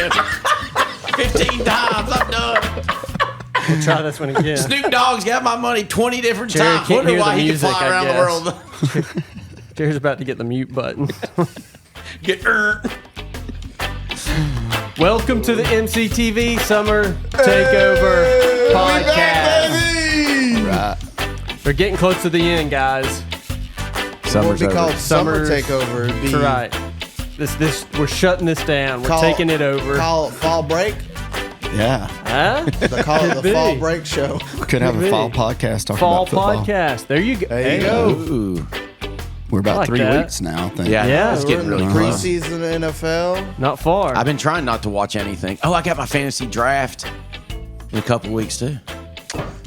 again. 15 times. I'm done. We'll try this one again. Snoop Dogg's got my money 20 different Jerry times. can't Wonder hear why the he can music, fly I around the guess. world. Jerry's about to get the mute button. Welcome to the MCTV Summer Takeover podcast. Right. We're getting close to the end, guys. Summer's It would be called over. Summer Takeover. It'd be That's right. This we're shutting this down. We're taking it over. Call it Fall Break. Yeah. Huh? They call it Could the be. Fall Break Show. Could have be. a fall podcast talking Fall about football. podcast. There you go. There you Hey. go. Ooh. We're about like 3 that. weeks now, I think. Yeah, Yeah. it's We're getting in really the close. preseason NFL. Not far. I've been trying not to watch anything. Oh, I got my fantasy draft in a couple weeks, too.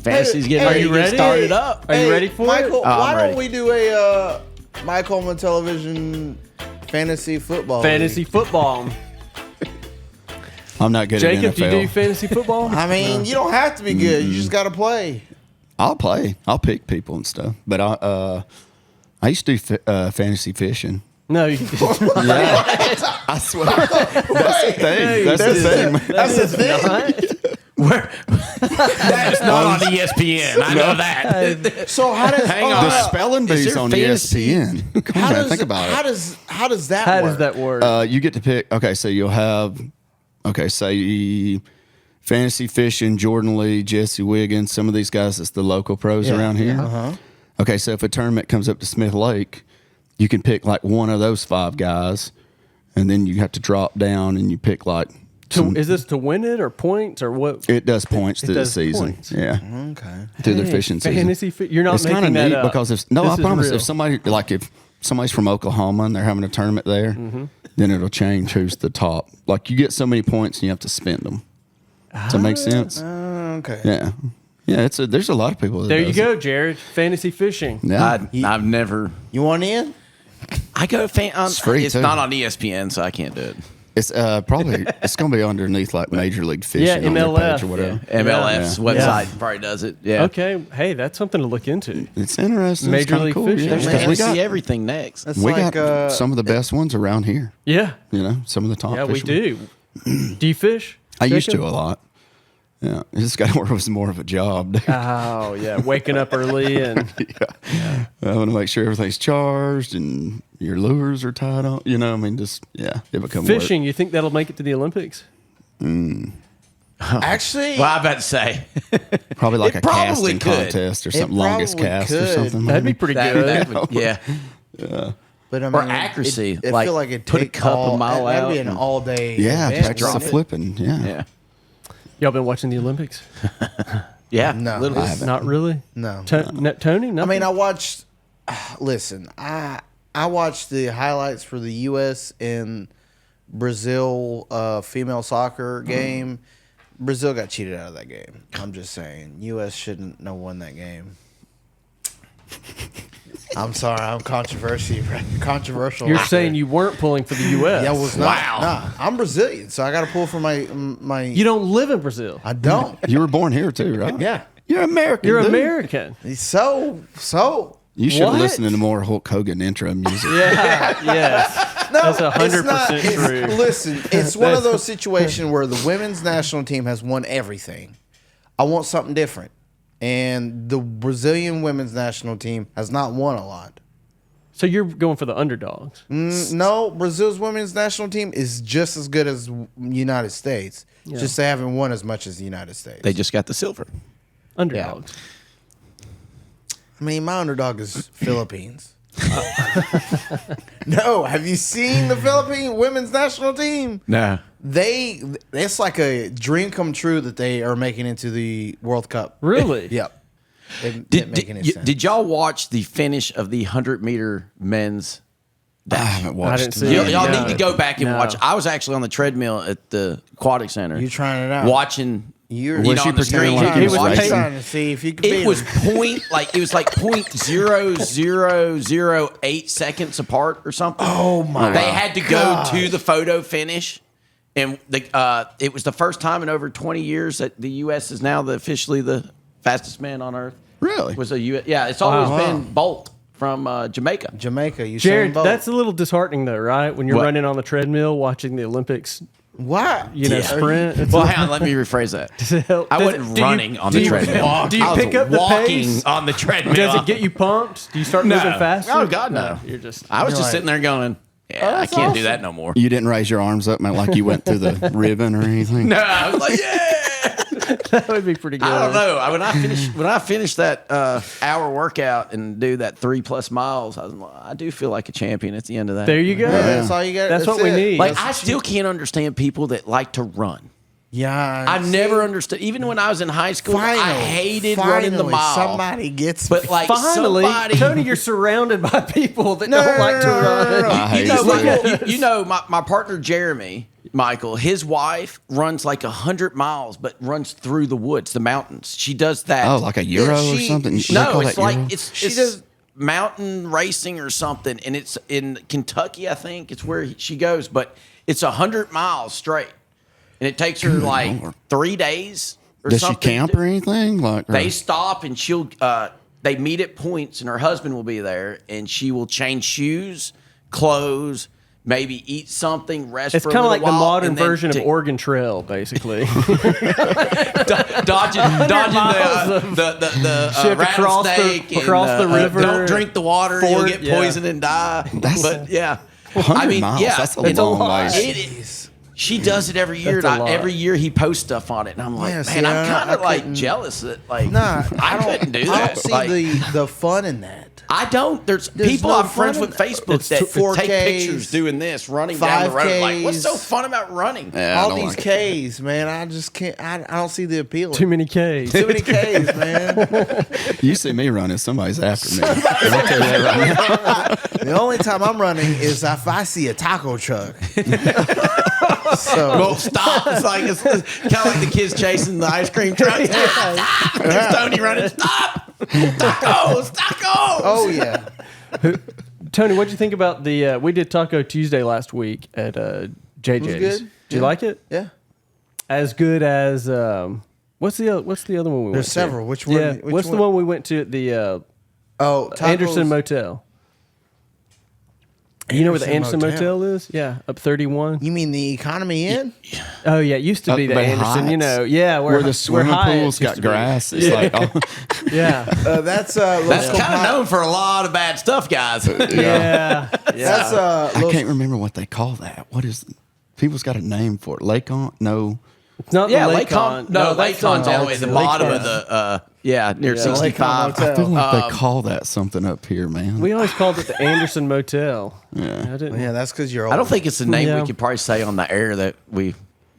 Fantasy's getting Hey, ready are you to get ready? started up. Are you ready for Michael, it? why I'm don't ready. we do a Mike Holman Television fantasy football? Fantasy league? football. I'm not good Jacob, at do you NFL. do fantasy football? I mean, you don't have to be good. You just got to play. I'll play. I'll pick people and stuff. But I used to do fantasy fishing. No, you didn't. I swear. That's the thing. That's the thing. man. That's the thing. That's not on ESPN. I know that. So how does Hang oh, on. The how- spelling bee's there on fantasy? ESPN. Come on, man, think about how it. does that How work? does that work? You get to pick. Okay, so you'll have. Okay, say fantasy fishing, Jordan Lee, Jesse Wiggins, some of these guys that's the local pros around here. Uh-huh. Okay, so if a tournament comes up to Smith Lake, you can pick like one of those 5 guys, and then you have to drop down and you pick like. Is this to win it or points or what? It does points through the does season. points. Yeah, Okay. through their Hey, fishing season. fantasy you're not It's kind making of that neat up. because I This is promise real. if somebody if somebody's from Oklahoma and they're having a tournament there, then it'll change who's the top. Like you get so many points and you have to spend them. Does that make sense? Okay. Yeah, yeah. There's a lot of people. That There you does go, it. Jared. Fantasy fishing. Yeah, I've never. You want in? I go It's free, It's too. not on ESPN, so I can't do it. it's probably it's gonna be underneath like Major League Fishing Yeah, on their MLF. page or whatever. MLF's Yeah. website probably does it. Yeah. Okay. Hey, that's something to look into. It's interesting. Major it's kinda League cool. Fishing. Yeah, There's because we fantasy got everything next. That's we like got some of the best ones around here. Yeah. You know, some of the top. Yeah, we fishermen. do. Do you fish? I used Jacob? to a lot. Yeah, it's got where it was more of a job. Dude. Oh, yeah. Waking up early and Yeah. I want to make sure everything's charged and your lures are tied on. You know, I mean, just it becomes fishing. You think that'll make it to the Olympics? actually. Well, I'm about to say. Probably like It a probably casting could. contest or It something, longest probably cast or could. something. That'd be maybe. pretty That, good. that would, yeah. But I mean, Or accuracy, I like, feel like it'd put a take cup a all, mile that'd be out an and- all day. Yeah, event, practice the wouldn't it? flipping. Yeah. Yeah. Y'all been watching the Olympics? Yeah. No. Little- I haven't. Not really. No. Tony? I Nothing? mean, I watched. Listen, I watched the highlights for the U.S. and Brazil female soccer game. Brazil got cheated out of that game. I'm just saying, U.S. shouldn't have won that game. I'm sorry, I'm controversial. You're saying you weren't pulling for the U.S. Yeah, I was not. Wow. Nah, I'm Brazilian, so I got to pull for my. You don't live in Brazil. I don't. You were born here too, right? Yeah. You're American. You're dude. American. So. You should What? listen to more Hulk Hogan intro music. Yeah, yes. No, That's 100% it's not- true. Listen, it's one of those situations where the women's national team has won everything. I want something different. And the Brazilian women's national team has not won a lot. So you're going for the underdogs. No, Brazil's women's national team is just as good as United States. Yeah. Just they haven't won as much as the United States. They just got the silver. Underdogs. I mean, my underdog is Philippines. No, have you seen the Philippine women's national team? No. It's like a dream come true that they are making into the World Cup. Really? Yep. It didn't make any sense. Did y'all watch the finish of the 100-meter men's I haven't watched. didn't see it. it. Y'all No. need to go back and No. watch. I was actually on the treadmill at the aquatic center. You trying it out? Watching. You're- you Was know, she on the pretending screen. like you he can was watch racing? it. trying to see if you could beat It was him. it was like 0.0008 seconds apart or something. Oh, my They had to go gosh. to the photo finish, and it was the first time in over 20 years that the U.S. is now officially the fastest man on earth. Really? Was a U.S. Yeah, it's always Wow. been Bolt from Jamaica. Jamaica. You Jared, Bolt. that's a little disheartening, though, right? When you're What? running on the treadmill watching the Olympics What? Sprint. It's Well, hang on, let me rephrase that. I wasn't running on the treadmill. Do you I was pick up the walking pace? on the treadmill? Does it get you pumped? Do you start moving faster? Oh God, no. You're just. I was just like- sitting there going, "Yeah, I can't do that no more." You didn't raise your arms up, man, like you went through the ribbon or anything. No, I was like, "Yeah." That would be pretty good. I don't know. When I finish that hour workout and do that 3+ miles, I do feel like a champion at the end of that. There you go. Yeah, that's all you got. That's what we it. need. Like I still can't understand people that like to run. Yeah, I've never understood. Even when I was in high school, I hated running the mile. Somebody gets But me. like Finally, somebody, Tony, you're surrounded by people that don't like to run. I hate it. you know, my partner Jeremy, Michael, his wife runs like 100 miles, but runs through the woods, the mountains. She does that. Oh, like a Euro or she- something? They No, call it's that like Euro? it's does- mountain racing or something, and it's in Kentucky, I think. It's where she goes, but it's 100 miles straight, and it takes her like Lord. 3 days or Does she something. camp or anything? Like, or- They stop and she'll. They meet at points, and her husband will be there, and she will change shoes, clothes. Maybe eat something, rest It's for a kind of little like the while, modern and then version of to- Oregon Trail, basically. dodging the She had to cross the- rattlesnake and, cross the river, don't drink the water, you'll get yeah. poisoned and die. But yeah, 100 miles, that's a it's long lot. ways. It is. She does it every year. That's a And lot. every year he posts stuff on it, and I'm like, Yeah, man, see, I'm kind I of like couldn't- jealous that like Nah, I couldn't do I that. don't see Like, the fun in that. I don't. There's people no I'm friends fun with in- Facebook It's that 4Ks, take pictures doing this, running down the road. Like, what's 5Ks. so fun about running? Yeah, I All don't these like it. Ks, man. I just can't. I don't see the appeal. Too many Ks. Too many Ks, man. You see me running, somebody's after me. I'll tell you that right now. The only time I'm running is if I see a taco truck. So Well, stop. It's kind of like the kids chasing the ice cream truck. Stop. There's Tony running. Stop. Tacos. Tacos. oh yeah, Tony, what'd you think about the? We did Taco Tuesday last week at JJ's. good. Did you like it? yeah. As good as what's the other one we went There's to? several. Which one? Yeah, Which what's the one we went to at the Oh, tacos. Anderson Motel? You know where the Anderson Anderson Motel? Motel is? Yeah, up 31. You mean the Economy Inn? Oh yeah, it used to be Up the by Anderson. You Hyatt's? know, yeah, Where the swimming Hyatt's pool's used got to be. grass. It's like, oh, Yeah, That's That's kind of known for a lot of bad stuff, guys. yeah, That's I can't remember what they call that. What is? People's got a name for it. Lake on? No. It's not Yeah, the Lake Lakon. Con. No, that's Lake Con's on all the way at the bottom of the, near Yeah, 65. Lake Con I feel like Um, they call that something up here, man. We always called it the Anderson Motel. Yeah. I didn't. Yeah, that's because you're old. I don't think it's a name Yeah. we could probably say on the air that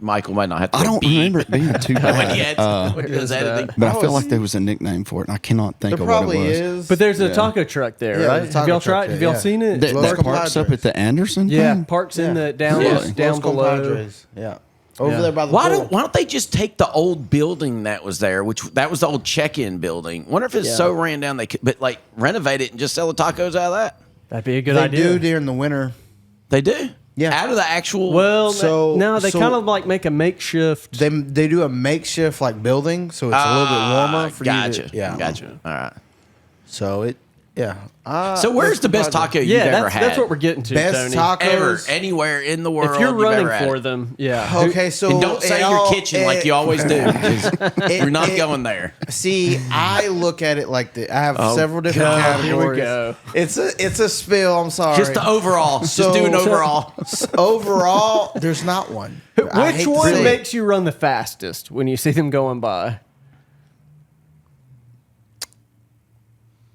Michael might not have to. I don't beep remember it being too when he bad. had when he was editing. But I feel like there was a nickname for it, and I cannot think there of what probably it was. is. But there's a taco truck there, Yeah, right? the Have taco y'all truck tried? there, Have y'all yeah. seen it? That, Los that parks up Compadres. at the Anderson Yeah, thing? parks in the down Really? down Los below. Compadres. Yeah. Over Yeah. there by the Why pool. don't they just take the old building that was there, that was the old check-in building? Wonder if it's Yeah. so ran down they could, but like renovate it and just sell the tacos out of that. That'd be a good They idea. do during the winter. They do, Yeah. out of the actual. Well, So- no, they so- kind of like make a makeshift. They do a makeshift like building, so it's a little bit warmer for gotcha. you. To, Gotcha. All right. So it, yeah. So where's the best taco you've yeah, ever that's, had? that's what we're getting to, Best Tony. tacos ever anywhere in the world. If you're you've running ever had for it. them, yeah. Okay, so And don't say it your all- kitchen like you always do. 'Cause We're not going there. See, I look at it like I have several different God, categories. here we go. It's a spill. I'm sorry. Just the overall. So- just do an overall. Overall, there's not one. I Which hate to one say it. makes you run the fastest when you see them going by?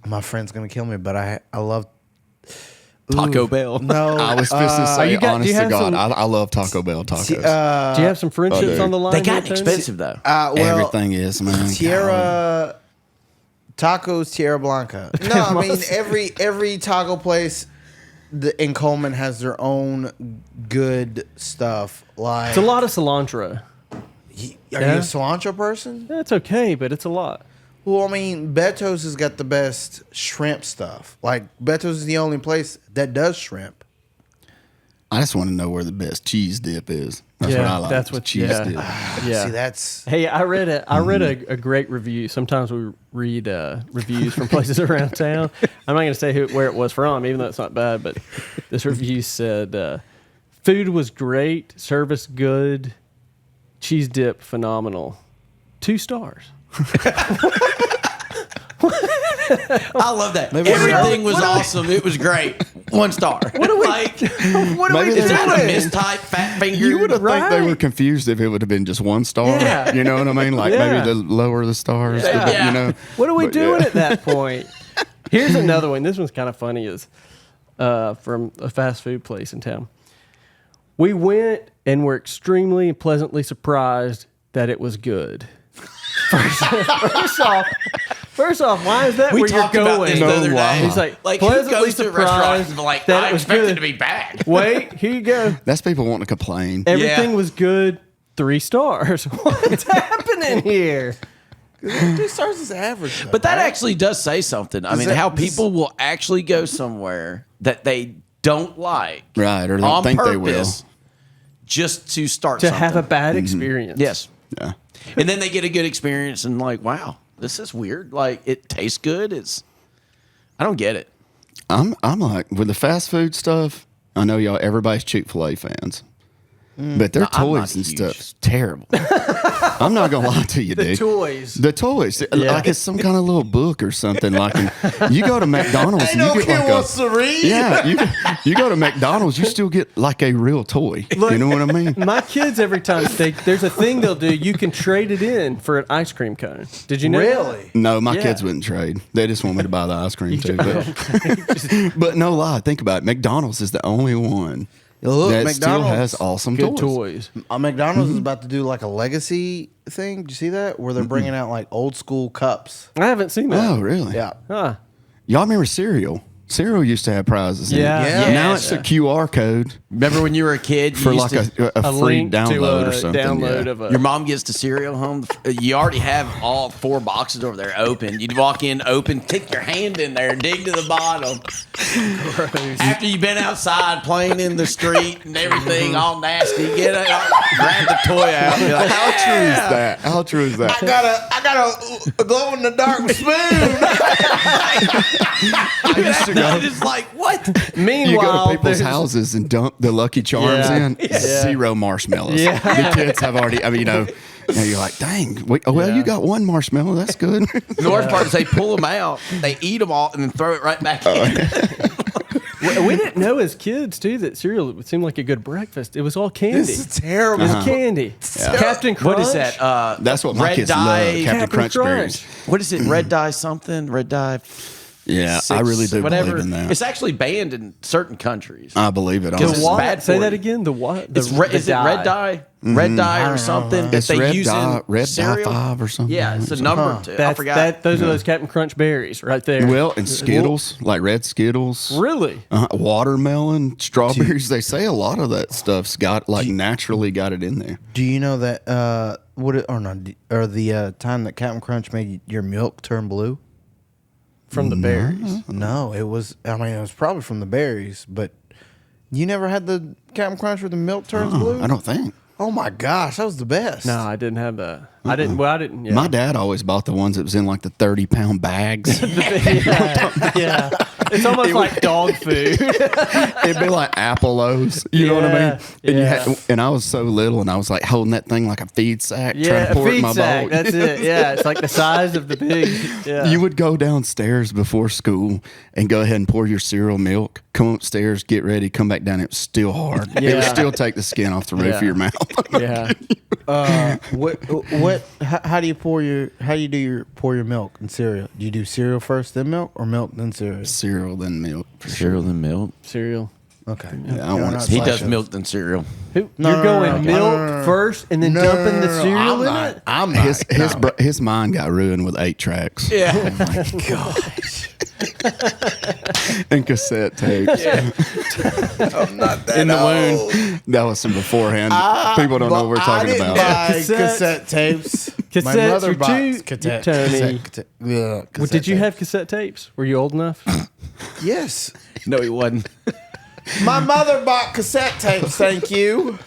My friend's gonna kill me, but I love Taco Bell. No, I was supposed to say, you got- do honest you to have God, some- I love Taco Bell tacos. Do you have some friendships dude. on the line? They here, got Tony? expensive though. well, Everything is, man. Tierra Tacos Tierra Blanca. No, I mean every taco place in Coleman has their own good stuff. Like, It's a lot of cilantro. Are you Yeah. a cilantro person? That's okay, but it's a lot. Well, I mean, Beto's has got the best shrimp stuff. Like, Beto's is the only place that does shrimp. I just want to know where the best cheese dip is. That's Yeah, what I like. that's what- cheese yeah. dip. Yeah. See, that's Hey, I read a great review. Sometimes we read reviews from places around town. I'm not going to say where it was from, even though it's not bad. But this review said Food was great. Service good. Cheese dip phenomenal. 2 stars. I love that. Everything was awesome. It was great. 1 star. What are we? What are we Is that a doing? mistype? Fat finger. You would have think they Right. were confused if it would have been just 1 star. Yeah. You know what I mean? Like Yeah. maybe the lower the stars. Yeah. You know. What are we But, doing yeah. at that point? Here's another one. This one's kind of funny. Is from a fast food place in town. We went and were extremely and pleasantly surprised that it was good. First off, why is that We where you're talked about going? this the other day. He's like, who pleasantly goes to a restaurant and surprised be like, that I it was expect good. it to be bad. Wait, here you go. That's people wanting to complain. Everything Yeah. was good. 3 stars. What's happening here? 2 stars is average. Though, But that right? actually does say something. I mean, that- how this- people will actually go somewhere that they don't like Right, or don't on think purpose they will. just to start To something. have a bad experience. Yes. Yeah. And then they get a good experience and like, wow, this is weird. Like it tastes good. I don't get it. I'm like with the fast food stuff. I know everybody's Chick-fil-A fans, but their I'm not toys and huge. stuff's terrible. I'm not gonna lie to you, dude. Toys. The toys, like it's some kind of little book or something. Like, and you go to McDonald's and you get like a read. yeah. You go to McDonald's, you still get like a real toy. You know what I mean? My kids, every time there's a thing they'll do, you can trade it in for an ice cream cone. Did you know that? Really? No, my Yeah. kids wouldn't trade. They just want me to buy the ice cream too. But no lie, think about it. McDonald's is the only one Look, that still McDonald's has awesome Good toys. toys. McDonald's is about to do like a legacy thing. Did you see that? Where they're bringing out like old school cups. I haven't seen that. Oh, really? Yeah. Huh. Y'all remember cereal? Cereal used to have prizes. in it. Yeah. Yeah. Now it's a QR code Remember when you were a kid? You for used like to- a free link to download a or something. Download yeah. of a. your mom gets the cereal home. You already have all 4 boxes over there open. You'd walk in, open, stick your hand in there, dig to the bottom. After you've been outside playing in the street and everything, all nasty, get it, grab the toy out. And be like, How true is that? How true is that? I got a glow in the dark spoon. I used to go. It's like what? Meanwhile, You go to people's there's- houses and dump the Lucky Charms Yeah. in. Yeah. 0 marshmallows. Yeah. The kids have already. I mean, now you're like, dang. Well, you got 1 marshmallow. That's good. The worst part is they pull them out, they eat them all, and then throw it right back in. we didn't know as kids too that cereal would seem like a good breakfast. It was all candy. This is terrible. It was candy. Captain Crunch. What is that? That's what my Red kids dye- love. Captain Captain Crunch Crunch. berries. What is it? Red dye something? Red dye. Yeah, I really do believe in that. It's actually banned in certain countries. I believe it. The It's honestly. what? bad Say for that you. again. The what? The, Is it red dye? Red dye or something that It's they red use dye, in red dye cereal? 5 or something. Yeah, it's a number. Too. I That's, forgot. those are those Captain Crunch berries right there. Well, and Skittles, like red Skittles. Really? Watermelon, strawberries. They say a lot of that stuff's got naturally got it in there. Do you know that the time that Captain Crunch made your milk turn blue? From the berries. No, it was. I mean, it was probably from the berries, but you never had the Captain Crunch where the milk turns blue. I don't think. Oh my gosh, that was the best. No, I didn't have that. I didn't. Well, I didn't. Yeah. My dad always bought the ones that was in like the 30-pound bags. yeah. It's almost like dog food. It'd be like Apple-O's. You know what I mean? And, Yeah. and I was so little, and I was like holding that thing like a feed sack, trying Yeah, to a pour it in feed my sack. bowl. That's it. Yeah, it's like the size of the pig. Yeah. You would go downstairs before school and go ahead and pour your cereal milk, come upstairs, get ready, come back down. It was still hard. It would Yeah. still take the skin off the roof Yeah. of your mouth. Yeah. How do you pour your milk in cereal? Do you do cereal first, then milk, or milk then cereal? Cereal then milk. For sure. cereal than milk. Cereal. Okay. Yeah, I want it He Slash does up. milk than cereal. Who, No, you're no, going no, no, milk no, no, no. first and then dumping the cereal in it? I'm not. His mind got ruined with 8 tracks Yeah. and cassette tapes. I'm not that In the old. wound. That was some beforehand. People don't know what we're I talking didn't about. buy Cassette- cassette tapes. My Cassettes mother are bought too- cassette, Tony. cassette, Well, cassette did you tapes. have cassette tapes? Were you old enough? Yes. No, he wasn't. My mother bought cassette tapes. Thank you.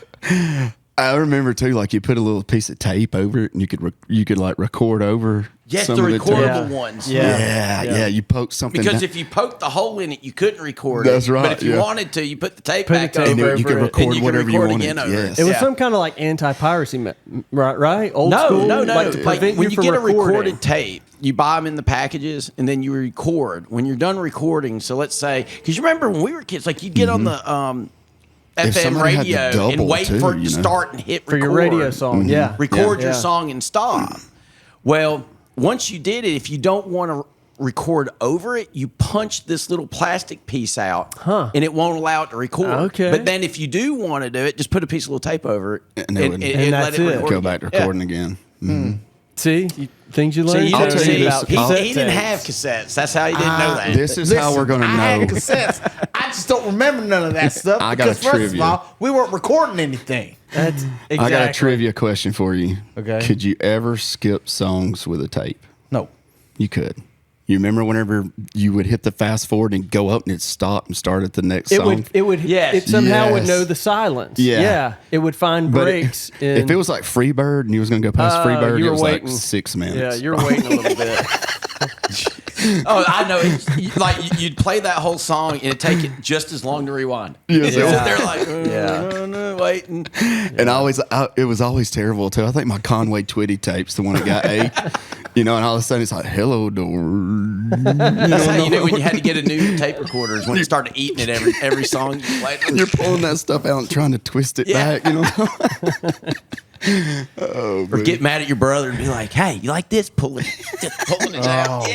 I remember too, like you put a little piece of tape over it, and you could like record over. Yes, some the of recordable tape. ones. Yeah. You poke something Because down- if you poked the hole in it, you couldn't record That's it. right, But if you yeah. wanted to, you put the tape Put back the tape over over it. you could it. record and you whatever could you record wanted. again over Yes. it. It was Yeah. some kind of like anti-piracy, right? Old No, school. no. Like to Like, prevent when you from get a recording. recorded tape, you buy them in the packages, and then you record. When you're done recording, so let's say, because you remember when we were kids, like you'd get on the If FM somebody had the radio and double, wait too, for it to you know. start and hit for record. your radio song. Yeah, Record your Yeah. song and stop. Well, once you did it, if you don't want to record over it, you punch this little plastic piece out, and it won't allow it to record. Okay. But then if you do want to do it, just put a piece of little tape over it, And it would- And let that's it it. record go back to again. recording again. See, things you So learn. you I'll didn't tell you see this, he cassette didn't tapes. have cassettes. That's how you didn't know that. This is how we're going to I had know. cassettes. I just don't remember none of that stuff. I got because a first trivia. of all, we weren't recording anything. That's exactly. I got a trivia question for you. Okay. Could you ever skip songs with a tape? No. You could. You remember whenever you would hit the fast forward and go up and it'd stop and start at the next song? It would. Yes. It somehow would Yes. know the silence. Yeah. It would find But breaks. if it was like Freebird and you was going to go past Freebird, you it were was waiting. like 6 minutes. yeah, you're waiting a little bit. Oh, I know. You'd play that whole song and it'd take it just as long to rewind. Yes, You'd it sit would. there like, Yeah. no, waiting. And it was always terrible too. I think my Conway Twitty tape's the one that got 8. And all of a sudden it's like, hello door. That's how you knew when you had to get a new tape recorder is when you started eating it every song you played. You're pulling that stuff out and trying to twist it Yeah. back, Or get mad at your brother and be like, "Hey, you like this? Pulling it out.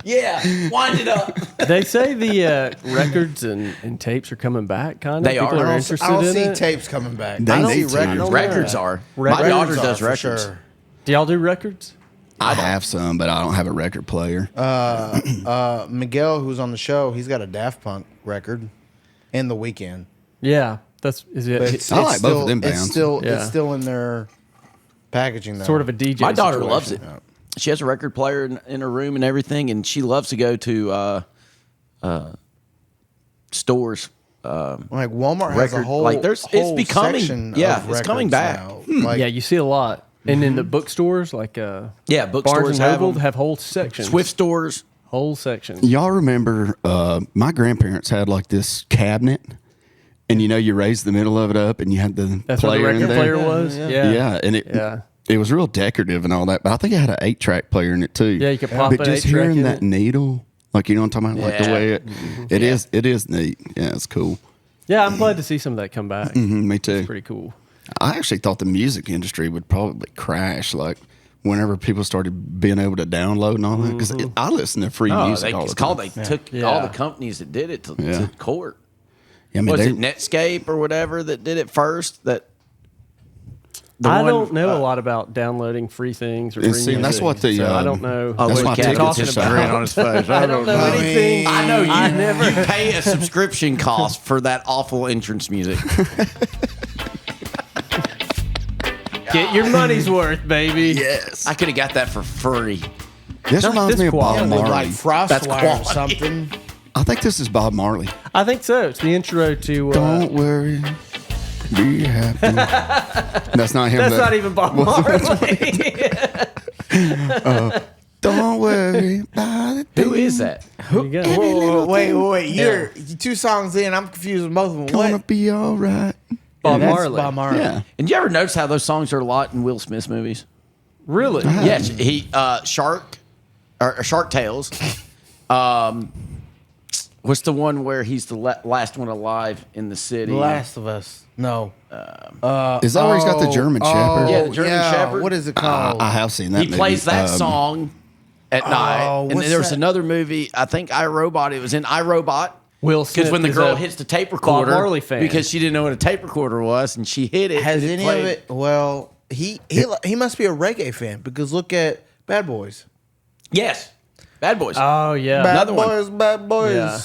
Yeah, wind it up." They say the records and tapes are coming back. Kind of. They People are. are I interested don't in see it. tapes coming back. They I don't need see to. records. Records are. My Records daughter are does for records. sure. Do y'all do records? I have some, but I don't have a record player. Miguel, who's on the show, he's got a Daft Punk record in the weekend. Yeah, is it. But it's, I it's like still, both of them It's bands. still, Yeah. it's still in their packaging, though. sort of a DJ. My daughter situation. loves it. She has a record player in her room and everything, and she loves to go to stores. Like Walmart has a Record- whole, like, there's- it's whole becoming- section yeah, of it's coming records back. now. Like, Yeah, you see a lot. And in the bookstores, like Yeah, Barnes bookstores and have Noble, them. have whole sections. Swift stores. Whole sections. Y'all remember my grandparents had like this cabinet, and you raised the middle of it up, and you had the That's what the player in record there. player was. Yeah. Yeah, and it was real decorative and all that, but I think it had an 8-track player in it too. Yeah, you could pop But an just 8-track hearing in that it. needle, like you know what I'm talking about, like the Yeah. way it is neat. Yeah, it's cool. Yeah, I'm glad to see some of that come back. Me too. It's pretty cool. I actually thought the music industry would probably crash, like whenever people started being able to download and all that. Because I listen to free Oh, music all it's the time. called. They took Yeah. all the companies that did it to court. I mean, Was they- it Netscape or whatever that did it first? That I don't know a lot lot downloading free things or free And see, music. that's what the, so I um, don't know. that's look why at tickets Talking are so about high. on his face. I don't know anything. I know you. I never. You pay a subscription cost for that awful entrance music. Get your money's worth, baby. Yes. I could have got that for free. This Not reminds this me of Bob quality. with Marley. like Frostfire or quality. something. I think this is Bob Marley. I think so. It's the intro to. Don't worry. Be happy. That's not him. That's not even Bob Marley. Don't worry about it. Who is that? There you go. Whoa, wait. You're 2 songs in. I'm confused with both of them. Gonna What? be all right. Bob That's Marley. Bob Marley. Yeah. And you ever notice how those songs are a lot in Will Smith's movies? Really? Yes, he Shark Tales. What's the one where he's the last one alive in the city? The Last of Us. No. Is that where he's got the German Shepherd? Yeah, the German Shepherd. What is it called? I have seen that. He plays that song at night. And then what's there was that? another movie, I think iRobot. It was in iRobot. Will Smith Because when the is girl a hits the tape recorder, Marley fan. because she didn't know what a tape recorder was, and she hit it. Has and any played. of it? Well, he must be a reggae fan because look at Bad Boys. Yes, Bad Boys. Oh yeah. Bad Another one. Boys, Bad Boys. Yeah.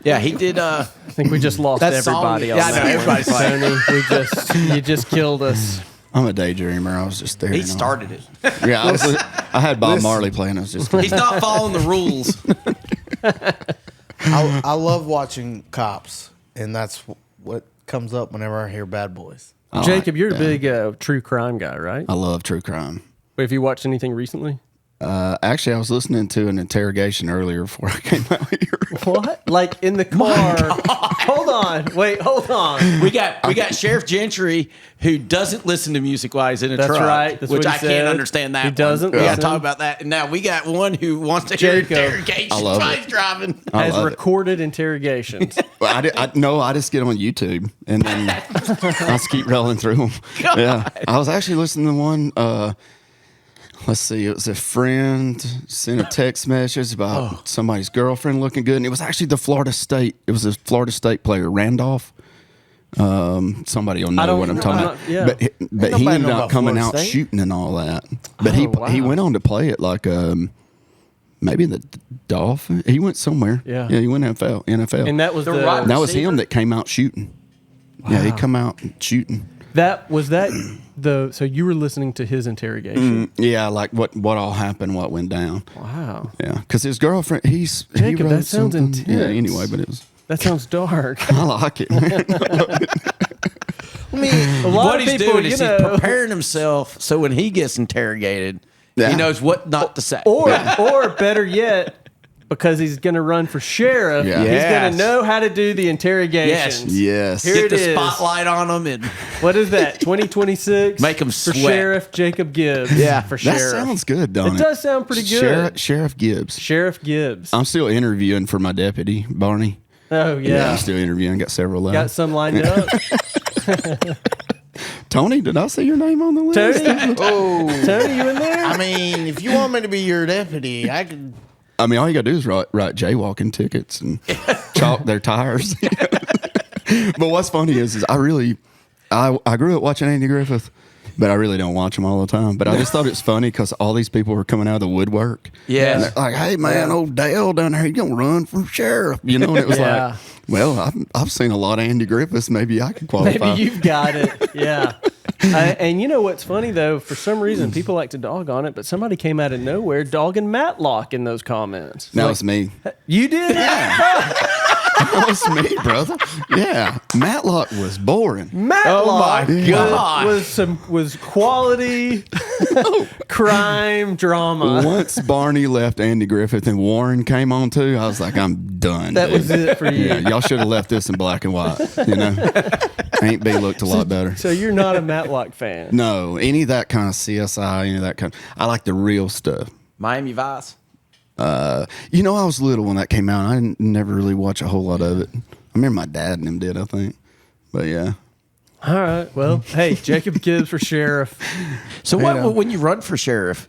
Yeah, he did. I think we just lost That song- everybody. yeah, on I know, that everybody's one. like- Tony, you just killed us. I'm a daydreamer. I was just there. He started it. Yeah, I had Bob Marley playing. I was just. He's not following the rules. I love watching Cops, and that's what comes up whenever I hear Bad Boys. Jacob, you're a big true crime guy, right? I love true crime. Have you watched anything recently? Actually, I was listening to an interrogation earlier before I came out here. What? Like in the car? Hold on. Wait, hold on. We got Sheriff Gentry who doesn't listen to music while he's in a That's truck. right. That's which what he I said. can't understand that. He doesn't We got to listen. talk about that. And now we got one who wants to hear Jacob. interrogation I love while it. he's driving. I Has love it. recorded interrogations. Well, I just get them on YouTube and then I just keep rolling through them. Yeah, I was actually listening to one. Let's see, it was a friend sent a text message about somebody's girlfriend looking good, and it was actually the Florida State. It was a Florida State player, Randolph. Somebody will know what I'm talking about. yeah. But he nobody ended know up about coming Florida out State. shooting and all that. But Oh, wow. he went on to play it like maybe the Dolphins. He went somewhere. Yeah. He went NFL. And that was The the right- that was receiver? him that came out shooting. Yeah, he come out shooting. So you were listening to his interrogation. Yeah, like what all happened, what went down. Wow. Yeah, because his girlfriend, he Jacob, wrote that sounds something. intense. Yeah, anyway, but it was. That sounds dark. I like it, man. I mean, A lot What of he's people, doing you is know, he's preparing himself so when he gets interrogated, Yeah. he knows what not to say. or better yet, because he's going to run for sheriff, Yeah. he's going Yes. to know how to do the interrogations. Yes. Here Get it the is. spotlight on him and What is that? 2026. Make 'em for sweat. Sheriff Jacob Gibbs. Yeah. for That sheriff. sounds good, don't it? It does sound pretty good. Sheriff Gibbs. Sheriff Gibbs. I'm still interviewing for my deputy, Barney. Oh yeah. I'm still interviewing. Got several left. Got some lined up. Tony, did I see your name on the list? Tony, oh, Tony, you in there? I mean, if you want me to be your deputy, I could. I mean, all you got to do is write jaywalking tickets and chalk their tires. But what's funny is I grew up watching Andy Griffith, but I really don't watch him all the time. But I just thought it's funny because all these people were coming out of the woodwork. Yes. And they're like, hey, man, old Dale down there, he's going to run for sheriff. You know, and it was Yeah. like, well, I've seen a lot of Andy Griffiths. Maybe I could qualify. Maybe you've got it. Yeah. And you know what's funny, though? For some reason, people like to dog on it, but somebody came out of nowhere dogging Matlock in those comments. That was me. You did? That was me, brother. Yeah. Matlock was boring. Matlock Oh, my God. was quality crime drama. Once Barney left Andy Griffith and Warren came on too, I was like, I'm done. That dude. was it for you. Yeah, y'all should have left this in black and white. You know, Ain't B looked a lot better. So you're not a Matlock fan? No, any of that kind of CSI, any of that kind. I like the real stuff. Miami Vice. You know, I was little when that came out. I didn't never really watch a whole lot of it. I remember my dad and them did, I think. But yeah. All right. Well, hey, Jacob Gibbs for sheriff. So when you run for sheriff,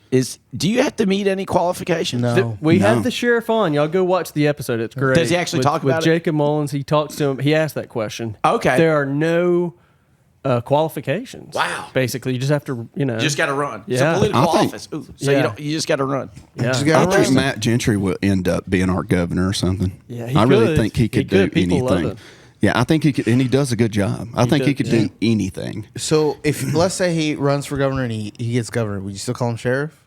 do you have to meet any qualifications? No. We No. had the sheriff on. Y'all go watch the episode. It's great. Does he actually talk about with it? Jacob Mullins? He talks to him. He asked that question. Okay. There are no qualifications. Wow. Basically, you just have to, You just got to run. Yeah. It's a political I think- office. Ooh, so Yeah. you just got to run. Yeah. Just I gotta think run. Matt Gentry will end up being our governor or something. Yeah, he I really could. think he He could could. do People love anything. him. Yeah, I think he could, and he does a good job. I think he does, could do anything. So if let's say he runs for governor and he gets governor, would you still call him sheriff?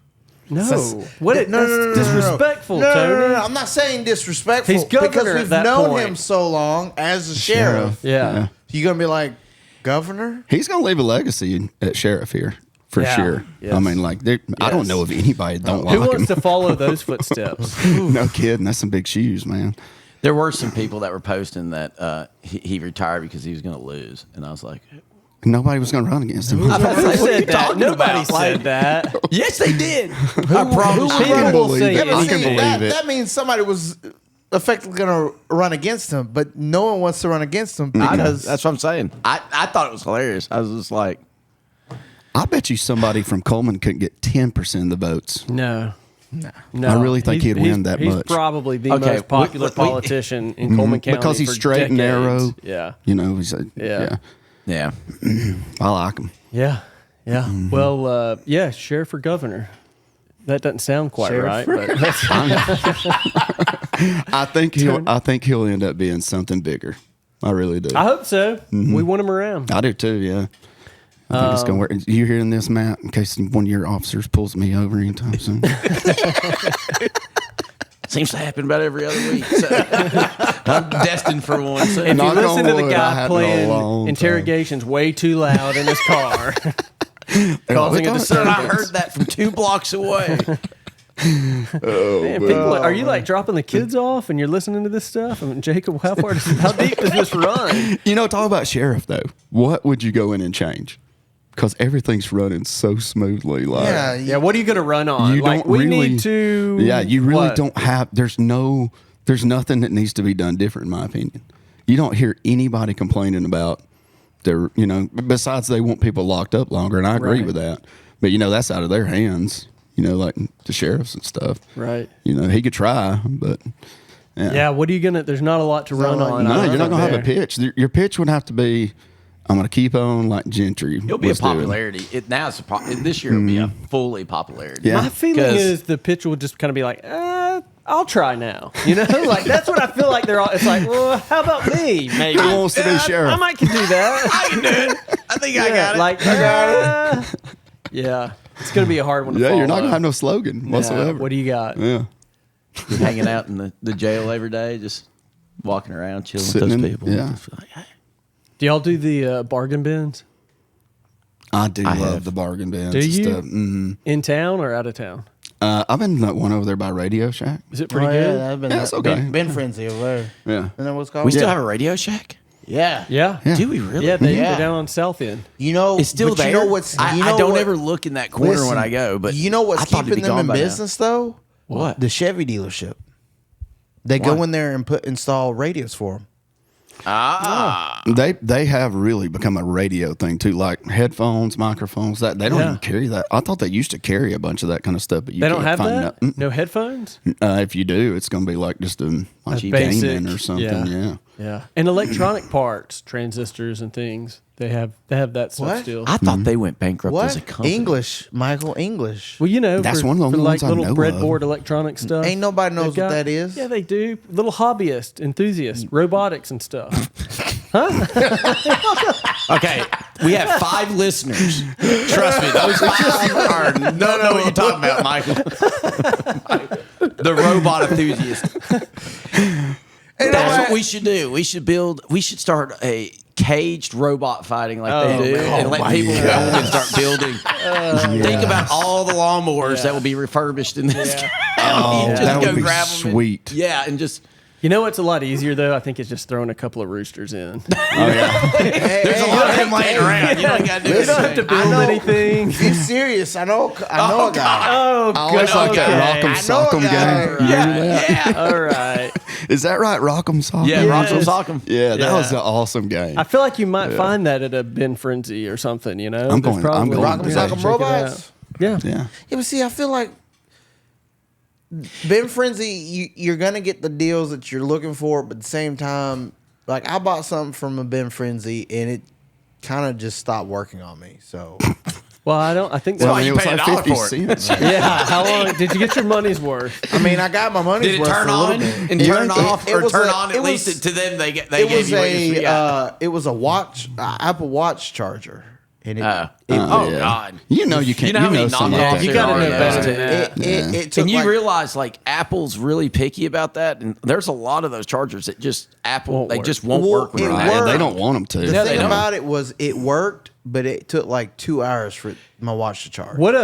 No. That's- What? No, no, no, no, no, That's disrespectful, no, Tony. no, no, no. I'm not saying disrespectful. He's governor because at we've that known point. him so long as a sheriff. Yeah. You gonna be like governor? He's going to leave a legacy at sheriff here for Yeah. sure. Yes. I mean, like, I don't Yes. know of anybody that don't Who like wants him. to follow those footsteps? No kidding. That's some big shoes, man. There were some people that were posting that he retired because he was going to lose, and I was like, Nobody was going to run against him. Who What are you said that? talking Nobody about? said Like- that. "Yes, they did." I promise who you. would- People will say it. I anything. can believe that, it. that means somebody was effectively gonna run against him, but no one wants to run against him I know. because That's what I'm saying. I thought it was hilarious. I was just like, I bet you somebody from Coleman couldn't get 10% of the votes. No. No. I really think he'd win that he's much. probably the Okay, most popular we- politician in Coleman County Because he's for straight and decades. narrow. Yeah. You know, he's Yeah. yeah. I like him. Yeah. Yeah. Mm-hmm. Well, yeah, sheriff for governor. That doesn't sound quite Sheriff right, but that's, I think he'll end up being something bigger. I really do. I hope so. Mm-hmm. We want him around. I do too. Yeah. I think it's gonna work. You hearing this, Matt? In case one of your officers pulls me over anytime soon. Seems to happen about every other week. So I'm destined for one. So If you Knock listen on to the wood, I guy hadn't in a playing long time. interrogations way too loud in his car, causing a I disturbance. heard that from 2 blocks away. Man, people, are you like dropping the kids off and you're listening to this stuff? I mean, Jacob, how deep does this run? Talk about sheriff though. What would you go in and change? Because everything's running so smoothly. Like, Yeah, what are you going to run on? you Like, don't we really. need to. Yeah, you really what? don't have. There's nothing that needs to be done different, in my opinion. You don't hear anybody complaining about their. Besides they want people locked up longer, and I agree Right. with that. But that's out of their hands. Like the sheriffs and stuff. Right. He could try, but. Yeah, what are you going to. There's not a lot to run on. No, I you're not don't going to have a there. pitch. Your pitch would have to be, I'm going to keep on like Gentry. It'll be a was doing. popularity. This year will be a fully popularity. Yeah. My feeling 'Cause- is the pitch will just kind of be like, I'll try now. Like that's what I feel like they're all. It's like, well, how about me? Maybe Who wants to be sheriff? I might can do that. I can do it. I think I got it. Like I got it. Yeah, it's gonna be a hard one. To Yeah, you're not follow. going to have no slogan whatsoever. What do you got? Yeah. You're hanging out in the jail every day, just walking around, chilling Sitting with in- those people. yeah. Just like, hey. Do y'all do the bargain bins I do love have. the bargain bins Do and you? stuff. Mm-hmm. in town or out of town? I've been to that one over there by Radio Shack. Is it pretty Oh, good? yeah, I've been Yeah, it's okay. Ben Frenzy over there. Yeah. Isn't that what's called? We still have a Radio Shack? Yeah. Yeah. Yeah. Do we really? Yeah, they're Yeah. down on South End. You know, It's still but there. You know what's? I you know don't what- ever look in that corner Listen, when I go, but you know what's I thought it'd keeping be them gone in by now. business though? What? The Chevy dealership. They Why? go in there and install radios for them. They have really become a radio thing too, like headphones, microphones. That they don't Yeah. even carry that. I thought they used to carry a bunch of that kind of stuff, but you They don't can't have find that. that. No headphones. If you do, it's going to be like just a Basic, gaming or something. Yeah. Yeah, and electronic parts, transistors, and things. They have that stuff What? still. I thought they went bankrupt as a What? company. English, Michael, English. Well, That's for, one of the for only like ones I little know breadboard of. electronic stuff. Ain't nobody knows they've what that is. Yeah, they do. Little hobbyist, enthusiast, robotics and stuff. Okay, we have 5 listeners. Trust me, those 5 are don't know what you're talking about, Michael. The robot enthusiast. That's what we should do. We should start a caged robot fighting like they do, and let people go and start building. Think about all the lawnmowers that will be refurbished in this county. Just that go would be grab 'em and- sweet. yeah, and just You know what's a lot easier though? I think it's just throwing a couple of roosters in. there's a lot of them laying around. You don't got to do You don't have to anything. build anything. Be serious. I know a guy. Oh, Oh, it's like that Rock'em I know a Sock'em guy. game. You remember that? Yeah, All right. Is that right? Rock'em Sock'em? yeah, Yes. Rock'em Sock'em. Yeah, that Yeah. was an awesome game. I feel like you might find that at a Ben Frenzy or something. You know, I'm There's going- probably- I'm going Rock'em to Sock'em check it robots. out. Yeah. Yeah. Yeah, but see, I feel like Ben Frenzy, you're gonna get the deals that you're looking for, but at the same time, like I bought something from a Ben Frenzy and it kind of just stopped working on me. So Well, I think Well, that's you it was paid like $1 50 for it. cents. yeah. How long did you get your money's worth? I mean, I got my money's Did it worth turn for a little on bit. and Yeah, turn off, it or was turn a- on it at was- least to them? They It gave was you what you got. a Apple Watch charger, and it Oh yeah. God! You know you can't. You know how many something knockoffs like that. You gotta know there are, better though. than that. it took And you like, realize like Apple's really picky about that, and there's a lot of those chargers that just Won't they work. just won't Well, work with it them. Yeah, worked. they don't want them to. the Yeah, they thing don't. about it was it worked, but it took like 2 hours for my watch to charge. What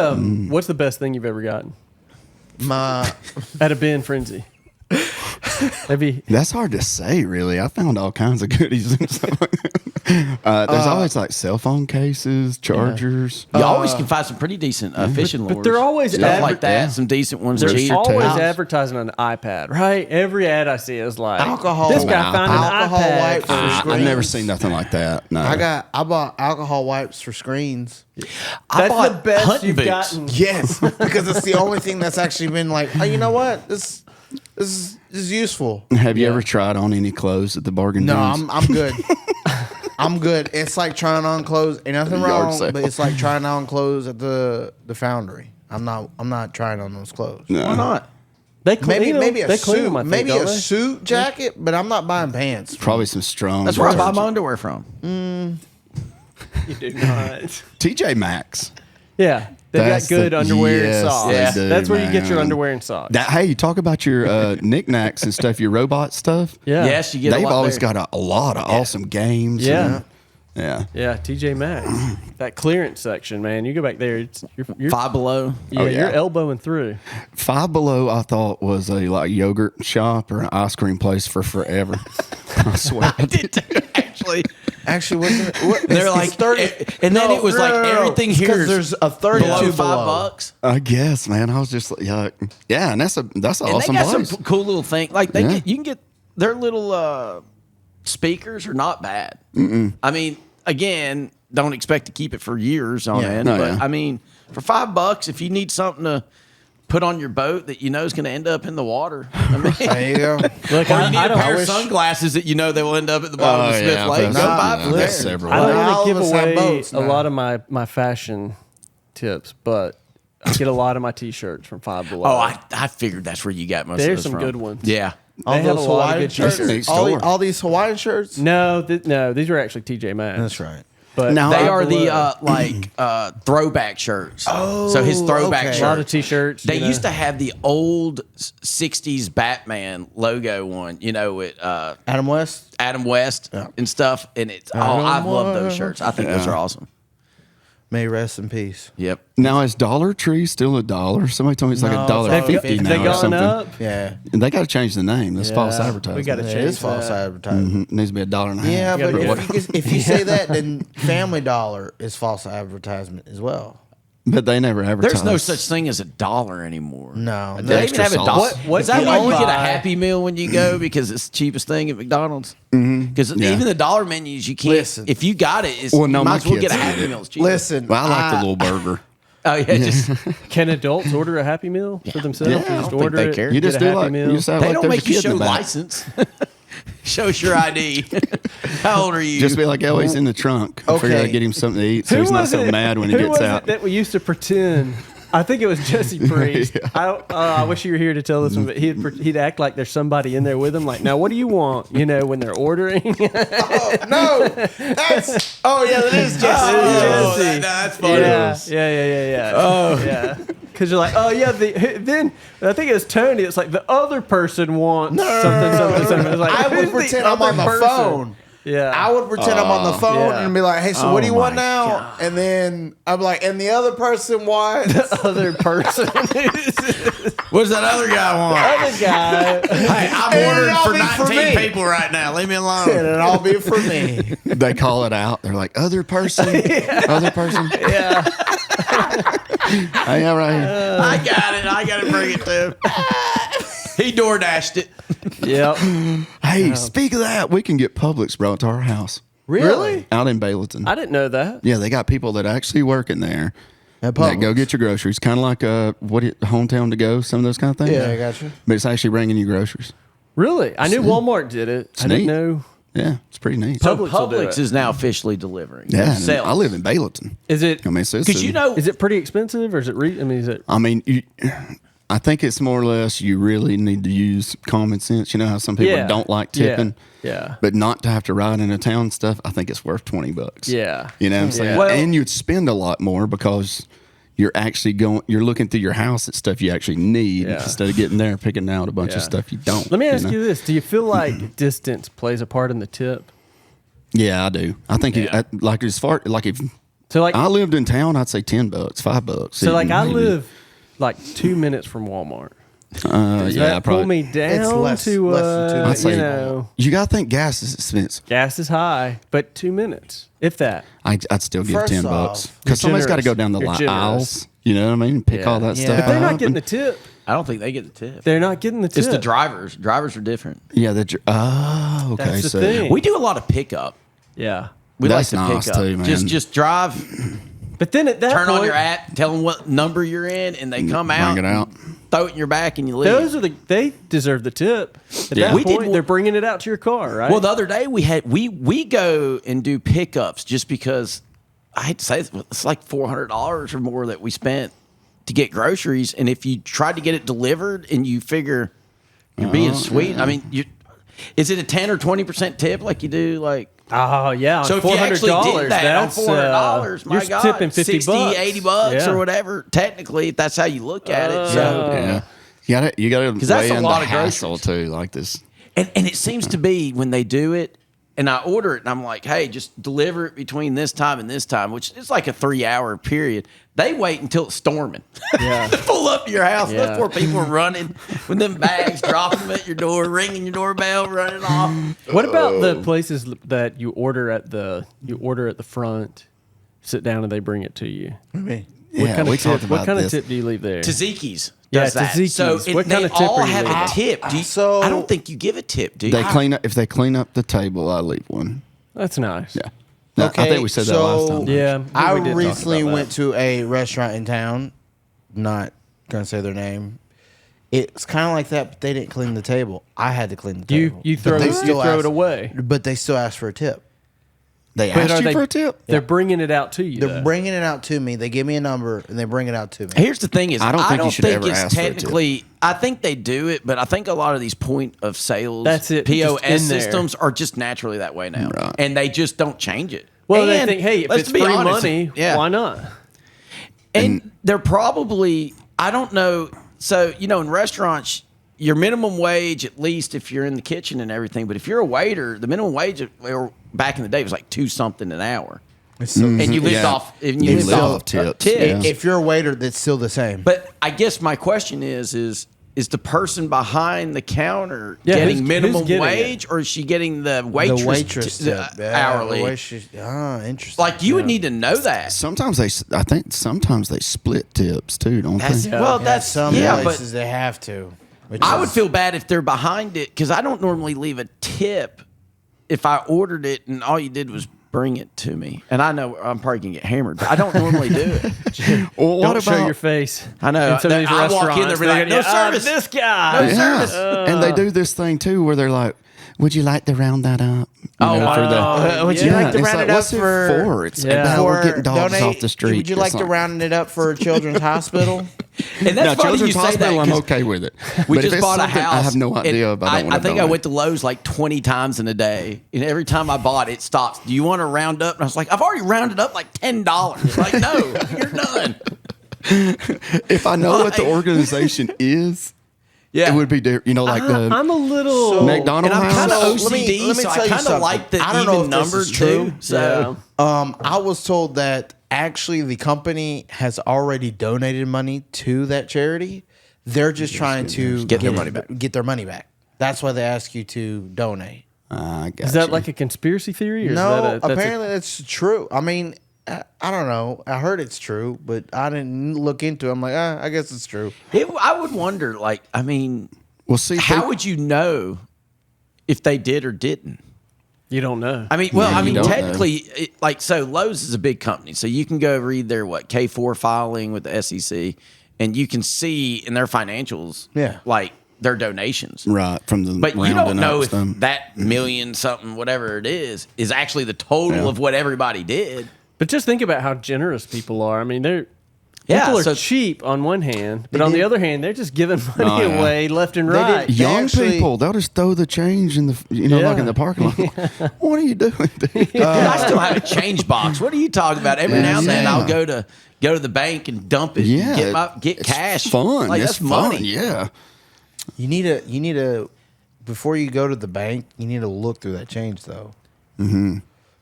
what's the best thing you've ever gotten My at a Ben Frenzy? Maybe That's hard to say, really. I found all kinds of goodies and stuff. There's always like cell phone cases, chargers. You always can find some pretty decent fishing lures. but they're always stuff like that. yeah. Some decent ones. there's cheap. always tails. advertising on the iPad, right? Every ad I see is like Alcohol. This guy Nah. found an Alcohol iPad. wipes for I've screens. never seen nothing like that. No. I bought alcohol wipes for screens. I That's bought the best hunting you've boots. gotten. Yes, because it's the only thing that's actually been like, oh, you know what? This is useful. Have you ever tried on any clothes at the bargain No, bins? I'm good. I'm good. It's like trying on clothes. Ain't nothing Yard wrong, sale. but it's like trying on clothes at the foundry. I'm not trying on those clothes. No. Why not? They clean Maybe them. maybe a they clean suit, them, I think, maybe don't a they? suit jacket, but I'm not buying pants. Probably some strong. That's where I buy detergent. my underwear from. You do not. TJ Maxx. Yeah. They've got That's good the- underwear yes, and socks. they do, That's where you get your man. underwear and socks. Hey, you talk about your knickknacks and stuff, your robot stuff. yeah. Yes, you get. They've a lot always there. got a lot of awesome games. Yeah. Yeah. Yeah, TJ Maxx. That clearance section, man. You go back there, you're Five Below. yeah, Oh, yeah. you're elbowing through. Five Below, I thought was a like yogurt shop or an ice cream place for forever. I swear. Actually, wasn't it? What, They're it's like 30. and then it was like everything It's 'cause here is there's a 32 below below. $5. I guess, man. I was just like, yeah, and that's an And awesome they got place. some cool little thing. Like they Yeah. get, you can get their little speakers are not bad. I mean, again, don't expect to keep it for years on Yeah. end. No, but yeah. I mean, for $5, if you need something to put on your boat that you know is going to end up in the water, I mean, There you go. Look, or you need I a don't pair of wish- sunglasses that you know they will end up at the bottom of Oh, Smith yeah, Lake. Go that's- buy yeah, from there. that's several. I don't All want to of give us have away boats a now. lot of my fashion tips, but I get a lot of my T-shirts from Five Below. Oh, I figured that's where you got most of There's those some from. good ones. Yeah. All They have those a lot of Hawaiian good shirts. shirts. All, Store. all these Hawaiian shirts. no, these were actually TJ Maxx. That's right. But Now, They Five are Below. the throwback shirts. So his throwback okay. shirt. a lot of T-shirts. They used to have the old '60s Batman logo one, you know, with Adam West. Adam West and stuff. And it's I love those shirts. I think those are awesome. May rest in peace. Yep. Now is Dollar Tree still $1? Somebody told me it's like No, $1.50 it's Have now they or gone something. up? Yeah. And they got to change the name. That's false Yeah, advertising. we gotta It change is false that. advertising. It needs to be $1.50. Yeah, You but gotta if you say that, then Family Dollar is false advertisement as well. But they never advertise. There's no such thing as $1 anymore. No. Do they even extra have a sauce. dollar? What Is that can why you you get a buy? Happy Meal when you go because it's the cheapest thing at McDonald's? Because Yeah. even the dollar menus, you can't. Listen. If you got it, it's, Well, no, you my might as well kids get a did Happy it. Meal. It's cheap. Listen, Well, I like the little burger. Oh yeah, just Can adults order a Happy Meal for themselves? Yeah, You I just don't think order they it, care. You get just a do Happy like Meal. you just act they like don't there's make a you kid in show the back. license. Show us your ID. How old are you? Just be like, oh, he's in the trunk. I figure Okay. I'd get him something to eat so he's not was so it- mad when he who gets was out. it that we used to pretend? I think it was Jesse Priest. I wish you were here to tell this one, but he'd act like there's somebody in there with him. Like, now what do you want? You know, when they're ordering. no, that's. Oh yeah, that is Jesse. Oh, Jesse. that's funny. Yeah. Oh, yeah. Because you're like, oh yeah. Then I think it was Tony. It's like the other person wants something. It's like, I would who's the pretend I'm other on the person? phone. Yeah. I would pretend I'm on the phone Yeah. and be like, "Hey, so what do you Oh, want my now?" And then I'm like, "And the other person wants." other person. What does that other guy want? Other guy. Hey, I'm And ordering it'll for be for 19 me. people right now. Leave me and alone. it'll all be for me. They call it out. They're like, other person, other person. Yeah. Hey, all right. I got it. I got to bring it to him. He door dashed it. Yep. Hey, speak of that, we can get Publix brought to our house Really? out in Bayleton. I didn't know that. Yeah, they got people that actually work in there. At That go Publix. get your groceries, kind of like hometown to go, some of those kind of things. Yeah, I got you. But it's actually bringing you groceries. Really? I knew Walmart did it. I didn't neat. know. Yeah, it's pretty neat. So Publix will do Publix it. is now officially delivering. Yeah, and Sales. I live in Bayleton. Is it? I mean, so it's Because you know, Is it pretty expensive, or is it? I mean, is it? I mean, I think it's more or less you really need to use common sense. You know how some people Yeah. don't like tipping, Yeah. but not to have to ride into town and stuff. I think it's worth $20. Yeah. You know what I'm saying? Well- and you'd spend a lot more because you're actually you're looking through your house at stuff you actually need Yeah. instead of getting there and picking out a bunch Yeah. of stuff you don't. Let me ask know? you this: do you feel like distance plays a part in the tip? Yeah, I do. I think Yeah. like as far like if So like, I lived in town, I'd say $10, $5. so like, I maybe. live like 2 minutes from Walmart. Yeah, That pull probably. me down less- to less than 2 I'd minutes. say you know, you got to think gas is expensive. gas is high, but 2 minutes, if that. I'd still give First $10 off, because somebody's got to go generous. down the You're generous. aisles. You know what I mean? Pick all that Yeah. stuff. But They're not up getting the and- tip. I don't think they get the tip. They're not getting the tip. It's the drivers. Drivers are different. Yeah, oh, okay. That's the So thing. We do a lot of pickup. Yeah. We That's like to nice pick up. too, man. Just drive, But then at that turn point, on your app, tell them what number you're in, and they come out, bring it out. throw it in your back, and you leave. those are they deserve the tip. At Yeah. that We did point, one- they're bringing it out to your car, right? Well, the other day we go and do pickups just because I hate to say it's like $400 or more that we spent to get groceries, and if you tried to get it delivered and you figure you're being sweet, I mean Is it a 10 or 20% tip like you do like? Oh yeah, So on if you actually did that on that's $400, my you're God, tipping 50 60, bucks. $80 Yeah. or whatever. Technically, if that's how you look at it. So, Yeah. You gotta that's weigh a in lot the of hassle groceries. too, like this. and it seems to be when they do it, and I order it, and I'm like, hey, just deliver it between this time and this time, which is like a 3-hour period. They wait until it's storming. Yeah. Pull up to your house. Yeah. Those poor people are running with them bags, dropping them at your door, ringing your doorbell, running off. What about the places that you order at the front, sit down and they bring it to you? Yeah, kind we of talked tip, about what kind this. of tip do you leave there? Taziki's Yeah, does that. Taziki's. So What they kind of tip all are you have a leaving? tip. So- I don't think you give a tip, do you? They clean up if they clean up the table. I leave one. That's nice. Yeah. No, I think we said that last time. Yeah. I we did talk recently about that. went to a restaurant in town. Not gonna say their name. It's kind of like that, but they didn't clean the table. I had to clean the table. You But throw they it still it asked- away. But they still ask for a tip. They But asked are you they- for a tip. They're bringing it out to you. They're though. bringing it out to me. They give me a number and they bring it out to me. Here's the thing: is I don't think you should ever it's ask for a tip. technically. I think they do it, but I think a lot of these point of sales, That's it, POS just in there. systems are just naturally that way now, Right. and they just don't change it. Well, they And think, hey, if let's it's be free honest, money, why not? And they're probably, I don't know. So, in restaurants, your minimum wage, at least if you're in the kitchen and everything, but if you're a waiter, the minimum wage back in the day was like 2 something an hour. And you lived Yeah. off, and You lived live off off tips, tips. yeah. If you're a waiter, that's still the same. But I guess my question is the person behind the counter Yeah, getting who's minimum getting wage, or is she getting the waitress, the waitress tip. hourly? The waitress, interesting. Like you would need to know that. Sometimes I think sometimes they split tips too, don't That's they? well, Yeah, that's some yeah, places but they have to. which I is- would feel bad if they're behind it because I don't normally leave a tip if I ordered it and all you did was bring it to me. And I know I'm probably gonna get hammered, but I don't normally do it. Well, what Don't about show your face. I know. In some of these I walk in there and restaurants, be they're like, gonna "No be, service." This guy. No service. and they do this thing too where they're like, "Would you like to round that up?" You Oh, know, wow. Would you like to it's round like, it up what's for? It's Yeah. about we're getting dogs donate- off the street. Would you It's like to round it up for Children's Hospital? And No, that's funny you Children's say that. Hospital, I'm 'cause okay with it. We But if just it's bought a something house. I have no and idea, but I don't I want to think I went to Lowe's like 20 times in a day, and every time I bought it, stops. Do you want to round up? And I was like, I've already rounded up like $10. Like, no, you're done. If I know what the organization is, Yeah, it would be different. You know, like the I'm a little. McDonald's And I'm kind of house. So, let OCD, me so tell I you kind of something. like the I don't know even if this number is true. too. So I was told that actually the company has already donated money to that charity. They're just trying to Get their money back. Get their money back. That's why they ask you to donate. I got Is that you. like a conspiracy theory? Or is No, that that's apparently that's true. I mean, I don't know. I heard it's true, but I didn't look into it. I'm like, I guess it's true. I would wonder, like, I mean, Well, see, how would you know if they did or didn't? you don't know. I mean, well, Yeah, I you mean, don't know. technically, so Lowe's is a big company, so you can go read their K4 filing with the SEC, and you can see in their financials, Yeah. like their donations. right from the But you rounding don't know up if stuff. that million something, whatever it is actually the total Yeah. of what everybody did. But just think about how generous people are. I mean, Yeah, people are so- cheap on one hand, but on the did- other hand, they're just giving money Oh, yeah. away left and They right. did- Young actually- people, they'll just throw the change in the, Yeah. like in the parking lot. What are you doing, dude? Dude, I still have a change box. What are you talking about? Every now and then Yeah. I'll go to the bank and dump it. Yeah, and get it's cash. Fun, Like it's that's fun. money. Yeah, You need to before you go to the bank, you need to look through that change though.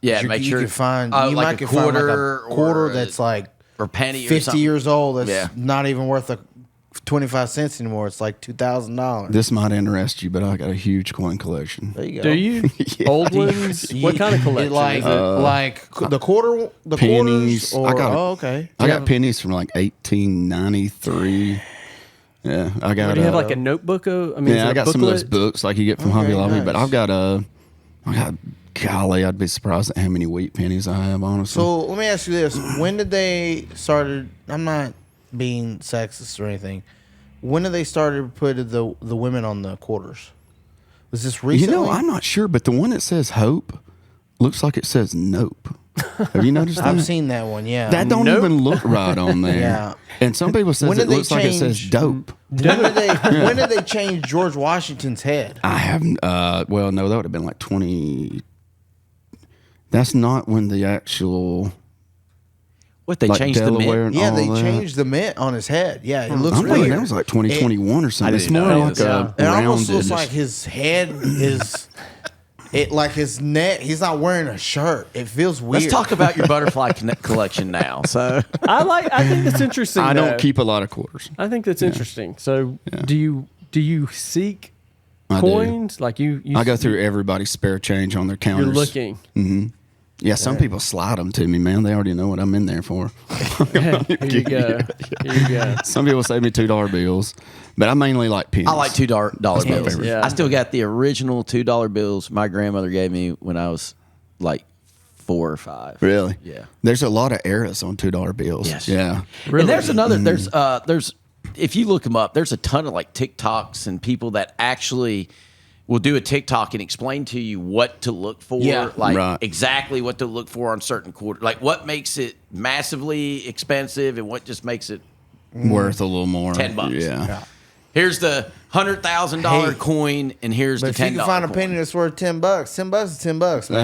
Yeah, You- make you sure can find like might a can find quarter, like a quarter or that's like or penny or 50 something. years old. That's Yeah. not even worth 25 cents anymore. It's like $2,000. this might interest you, but I got a huge coin collection. There you go. Do you? Old ones? What kind of collection? Like, is it? the quarter, the pennies. quarters. Or, I got- oh, okay. I got pennies from like 1893. Yeah, I got. Do you have like a notebook? I mean, is yeah, it I a got some of those booklet? books like you get from Okay, Hobby Lobby, nice. but I've got golly, I'd be surprised at how many wheat pennies I have. Honestly, So let me ask you this: when did they started? I'm not being sexist or anything. When did they started putting the women on the quarters? Was this recently? I'm not sure, but the one that says hope looks like it says nope. Have you noticed that? I've seen that one. Yeah. That don't even look right on there. Yeah. And some people says When it did they looks like it says change- dope. When did they change George Washington's head? I haven't. Well, no, that would have been like 20. That's not when the actual What they like changed the Delaware mint? and Yeah, all they that. changed the mint on his head. Yeah, it looks I'm weird. thinking that was like 2021 or something. I It's didn't more know like this. a It almost rounded. looks like his head is. It like his neck. He's not wearing a shirt. It feels weird. Let's talk about your butterfly collection now. So I think that's interesting. I though. don't keep a lot of quarters. I think that's interesting. So do you seek I do. coins? Like you I go through everybody's spare change on their counters. You're looking. Yeah, some people slide them to me, man. They already know what I'm in there for. Here you go. Here you go. Some people save me $2 bills, but I mainly like pennies. I like $2 my bills. favorite. Yeah. I still got the original $2 bills my grandmother gave me when I was like 4 or 5. Really? Yeah. There's a lot of eras on $2 bills. Yes. Yeah. And there's another. There's if you look them up, there's a ton of like TikToks and people that actually will do a TikTok and explain to you what to look for, Yeah. like Right. exactly what to look for on certain quarters, like what makes it massively expensive and what just makes it. Worth a little more. $10. Yeah. Here's the $100,000 Hey. coin, and here's But the if $10 you can find a coin. penny that's worth $10, $10 is $10, man.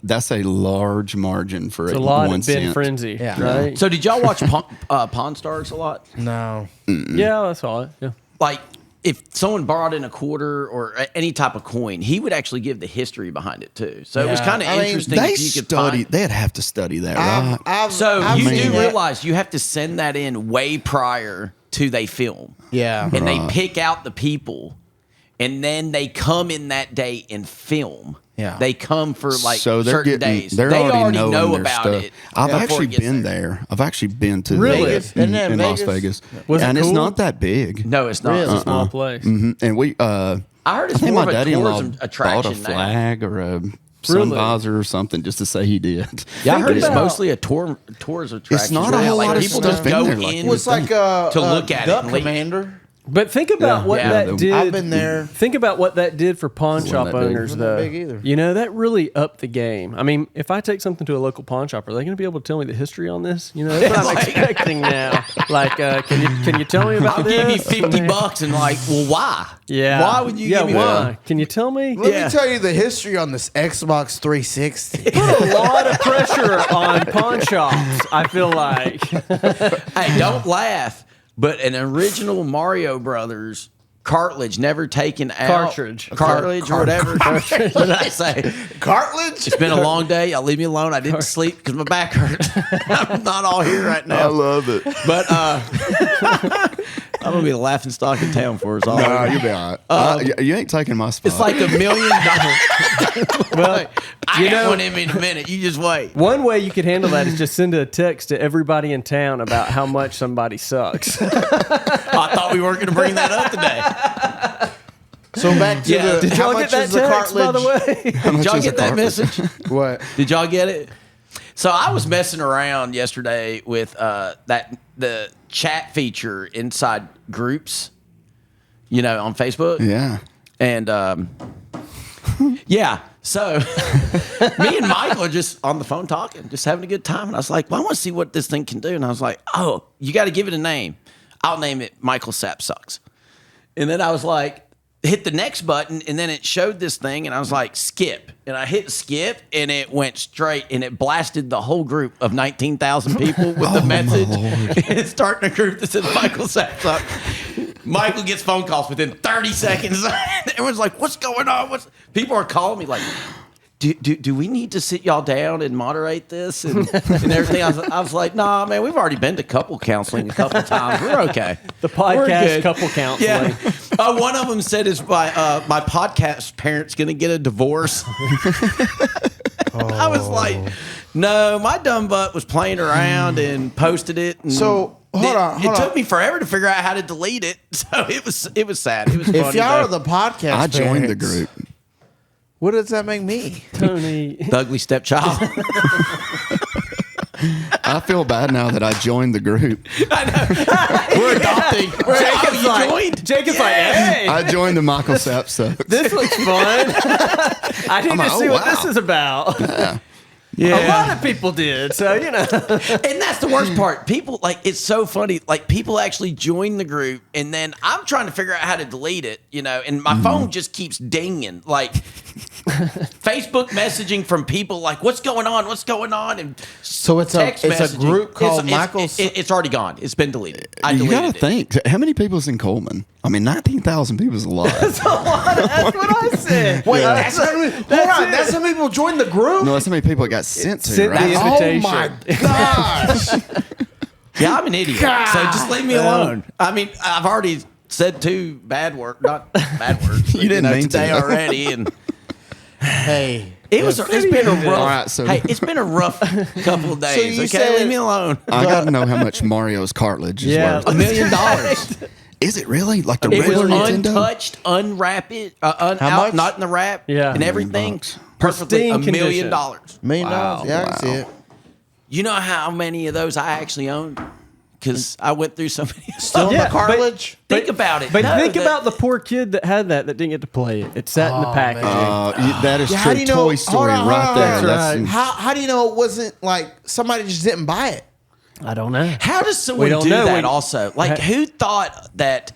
That's a large margin for It's a lot 1 of Ben cent. Frenzy. Yeah. Right? So did y'all watch Pawn Stars a lot? No. Yeah, that's all. Yeah. Like if someone borrowed in a quarter or any type of coin, he would actually give the history behind it too. So it was Yeah. kind of I mean, interesting They if you could study. find. They'd have to study that, right? So I've you seen do that. realize you have to send that in way prior to they film. Yeah. And they pick out the people, and then they come in that day and film. Yeah. They come for like So they're certain getting. days. They're They already know knowing their about stuff. it. I've before actually it gets been there. I've actually been to Really? Vegas? Isn't that in Las Vegas? Vegas, Was it and it's cool? not that big. No, it's not. Really? It's a small place. And we. I heard it's I think more my of a daddy-in-law tourism bought a attraction now. flag or a sun visor or something just to say he did. Yeah, I Think heard it's about- mostly a tourism attraction. It's not a now. whole Like lot of people stuff just in go there like in you It's like a to look at it duck and leave. commander. But think about what Yeah. that did. I've been there. Think about what that did for pawn shop that big. owners, Wasn't though. that big either. You know, that really upped the game. I mean, if I take something to a local pawn shop, are they going to be able to tell me the history on this? You know, that's what I'm Like- expecting now. Like, can you tell me about I'll this? give you $50 and like, well, why? Yeah. Why would you Yeah, give me why? that? Can you tell me? Let Yeah. me tell you the history on this Xbox 360. Put a lot of pressure on pawn shops, I feel like. Hey, don't laugh. But an original Mario Brothers cartridge never taken out. Cartridge. Cartridge or whatever. What did I say? Cartlidge? It's been a long day. Y'all leave me alone. I didn't sleep because my back hurts. I'm not all here right now. love it. But I'm going to be the laughing stock in town for us all. No, you'll be all right. You ain't taking my spot. It's like $1 million. Well, I got one in me in a minute. You just wait. One way you could handle that is just send a text to everybody in town about how much somebody sucks. I thought we weren't going to bring that up today. So back to Yeah. the. Did how y'all much get that is the text, by the cartridge? way? Did y'all is get a that cartridge? message? What? Did y'all get it? So I was messing around yesterday with the chat feature inside groups, you know, on Facebook. yeah. And yeah, so me and Michael are just on the phone talking, just having a good time. And I was like, well, I want to see what this thing can do. And I was like, oh, you got to give it a name. I'll name it Michael Sapp Sucks. And then I was like, hit the next button, and then it showed this thing, and I was like, skip. And I hit skip, and it went straight, and it blasted the whole group of 19,000 people with the message. And it's starting a group that says Michael Sapp Sucks. Michael gets phone calls within 30 seconds. Everyone's like, what's going on? People are calling me like, do we need to sit y'all down and moderate this and everything? I was like, nah, man, we've already been to couple counseling a couple times. We're okay. The We're podcast good. couple counseling. Yeah. One of them said, is my podcast parents going to get a divorce? I was like, no, my dumb butt was playing around and posted it. And So, hold on. It took me forever to figure out how to delete it. So it was sad. It was funny. If y'all though. are the podcast, I joined the parents, group. What does that make me? Tony. The ugly stepchild. I feel bad now that I joined the group. We're adopting. Jacob's you like, joined? Jacob's like, hey, I joined the Michael Sapp Sucks. this looks fun. I need I'm to like, see oh, what wow. this is about. A lot of people did. So, And that's the worst part. People, like, it's so funny. Like, people actually join the group, and then I'm trying to figure out how to delete it, and my phone just keeps dinging. Like, Facebook messaging from people, like, what's going on? What's going on? And So it's a group called Michael's. It's already gone. It's been deleted. I You deleted got to it. think. How many people's in Coleman? I mean, 19,000 people is a lot. that's what I said. Wait, that's how many people joined the group? No, that's how many people it got sent to, Sent right? the Oh invitation. my gosh! Yeah, I'm an idiot. So just leave me alone. I mean, I've already said two not bad words. You didn't mean today to. already, and Hey, it's been a rough. All right, so- it's been a rough couple of days. you Okay, said- leave me alone. I got to know how much Mario's cartilage is Yeah. worth. $1 million. Is it really? Like the It was regular Nintendo? untouched, unwrap it, How much? not in the wrap, Yeah. and everything. $1 million. Perfectly, $1 Pristine million. condition. $1 million. Yeah, I can see it. You know how many of those I actually owned? Because I went through so many. Still in Yeah, the cartilage. Think about it. But No, think that- about the poor kid that had that didn't get to play it. It sat in the packaging. That is Yeah, how true. do you know- Toy Story hold on, right hold on, there. hold on. That's Right. How do you know it wasn't like somebody just didn't buy it? I don't know. How does someone don't do know. that? We- Also, like, who thought that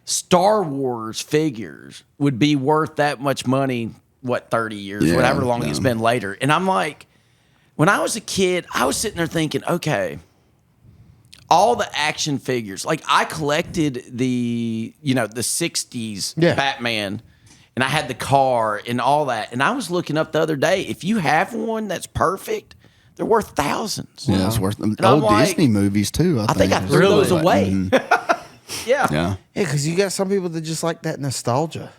Star Wars figures would be worth that much money? What, 30 years, Yeah, whatever long it's yeah. been later. And I'm like, when I was a kid, I was sitting there thinking, okay, all the action figures. Like, I collected the 60s Yeah. Batman, and I had the car and all that. And I was looking up the other day, if you have one that's perfect, they're worth thousands. yeah, it's worth them. And I'm Old like- Disney movies too. I think I threw Really? those away. Yeah. Yeah. Yeah, because you got some people that just like that nostalgia.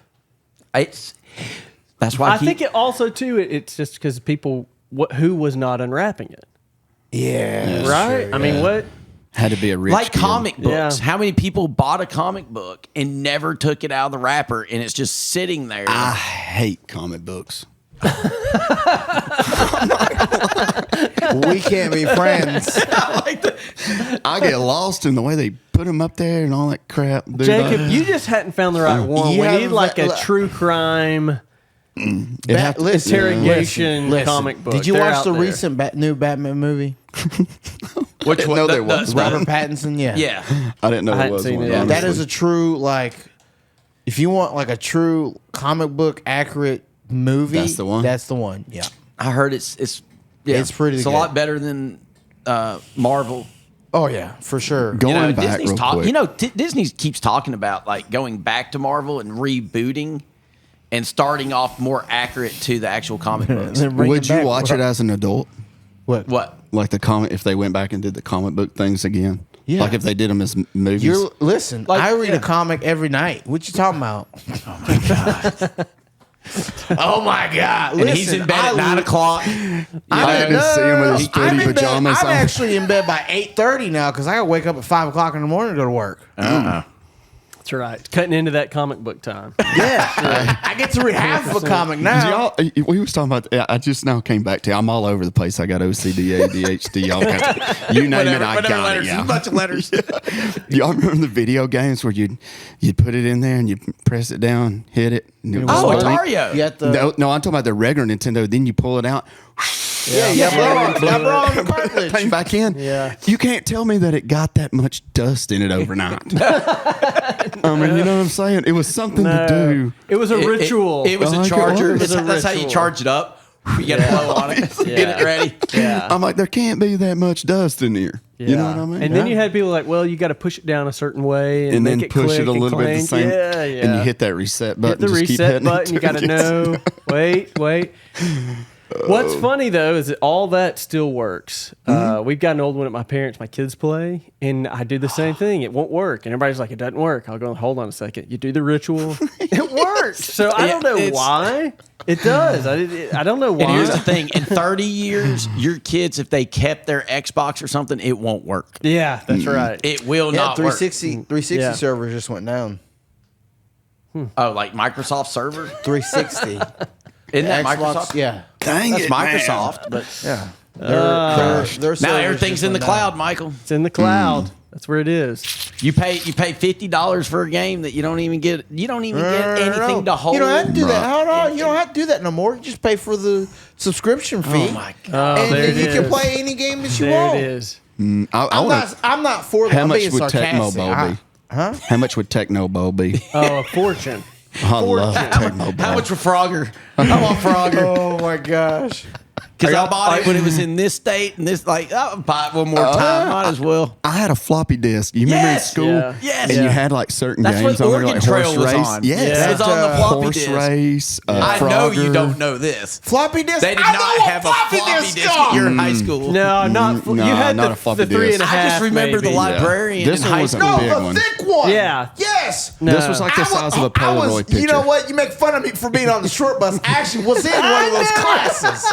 That's why I think it also too. It's just because people who was not unwrapping it, Yeah, right? I mean, what? Had to be a rich like kid. comic books. Yeah. How many people bought a comic book and never took it out of the wrapper and it's just sitting there? I hate comic books. we can't be friends. I get lost in the way they put them up there and all that crap. Dude, Jacob, you just hadn't found the right one. You We haven't need like a fa- true crime it have to- Listen, interrogation listen. comic book. Did you They're watch out the there. recent new Batman movie? Which didn't know there was one. Robert Pattinson. Yeah, Yeah. I didn't know I there hadn't was seen one. it. Yeah, that honestly. is a true like. If you want like a true comic book accurate movie, That's the one? That's the one. Yeah. I heard it's It's pretty It's a good. lot better than Marvel. Oh yeah, for sure. Going back real quick. Disney keeps talking about like going back to Marvel and rebooting and starting off more accurate to the actual comic books. Then bring Would it you back. watch it as an adult? What? Like the comic, if they went back and did the comic book things again? Yeah. Like if they did them as movies? Listen. Like, I read yeah. a comic every night. What you talking about? Oh my god! And he's in bed at 9 o'clock. I had to see him with his I'm pretty in bed. pajamas I'm on. actually in bed by 8:30 now because I got to wake up at 5 o'clock in the morning to go to work. That's right. Cutting into that comic book time. Yeah, I get to read half of a comic now. We was talking about. I just now came back to. I'm all over the place. I got OCD, ADHD, all kinds. You name it, I got it. Yeah. A bunch of letters. Y'all remember the video games where you'd put it in there and you press it down, hit it. And it would Oh, blink? Atari. You got the No, I'm talking about the regular Nintendo. Then you pull it out, yeah, bro, cartilage. thing back in. Yeah. You can't tell me that it got that much dust in it overnight. I mean, you know what I'm saying? It was something to do. It was a ritual. It was I a like it charger. was. That's how you ritual. charge it up. You got to blow on it. Get it ready. yeah. I'm like, there can't be that much dust in here. You know what I mean? And then you had people like, well, you got to push it down a certain way and, and make then it push click it a and little bit the clank. same. Yeah, yeah. And you hit that reset button. Hit the just keep reset hitting it button. You till got to it gets- know. Wait. What's funny though is that all that still works. We've got an old one at my parents. My kids play, and I do the same thing. It won't work, and everybody's like, "It doesn't work." I'll go, "Hold on a second. You do the ritual, it works." So I don't know why it does. I don't know why. And here's the thing: in 30 years, your kids, if they kept their Xbox or something, it won't work. Yeah, that's right. It will Yeah, not work. 360 Yeah. servers just went down. Oh, like Microsoft server? 360. Isn't that Xbox, Microsoft? yeah. Dang That's it, man. Microsoft, but Yeah. now Their servers everything's just in the went cloud, down. Michael. It's in the cloud. That's where it is. You pay $50 for a game that you don't even get. You don't even get anything to hold. You don't have to do that. Hold on. You don't have to do that no more. You just pay for the subscription fee. Oh my god! And there then you it can is. play any game that you There want. it is. I'm not for that. How I'm much being would Tecmo sarcastic. Bowl be? Huh? How much would Tecmo Bowl be? Oh, a fortune. I love Tecmo Bowl. How much for Frogger? I want Frogger Oh my gosh. because I bought it when it was in this state and this. Like, I'll buy it one more time. Might as well. I had a floppy disk. You remember Yes. in school? Yeah. Yes. And you Yeah. had like certain That's games what on there, Oregon like Trail horse was race. on. Yes. It's on the floppy Horse disk. race. I know you Frogger. don't know this. Floppy disk. They did I not know what have a floppy disk at your high school. No, not no, you had not a the floppy 3 and a disk. half. I just remember the maybe. librarian This in one high was a school. No, big the one. thick one. Yeah. Yes. This was like the size of a Polaroid picture. You know what? You make fun of me for being on the short bus. I actually was in one of those classes.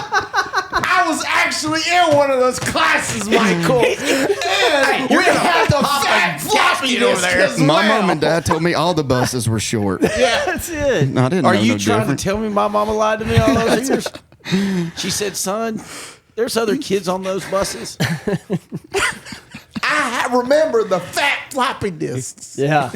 I was actually in one of those classes, Michael. And we had the fat floppy gasket over disk there. as My well. mom and dad told me all the buses were short. That's it. I didn't Are know you no trying different. to tell me my mama lied to me all those years? She said, son, there's other kids on those buses. I remember the fat floppy disks. Yeah.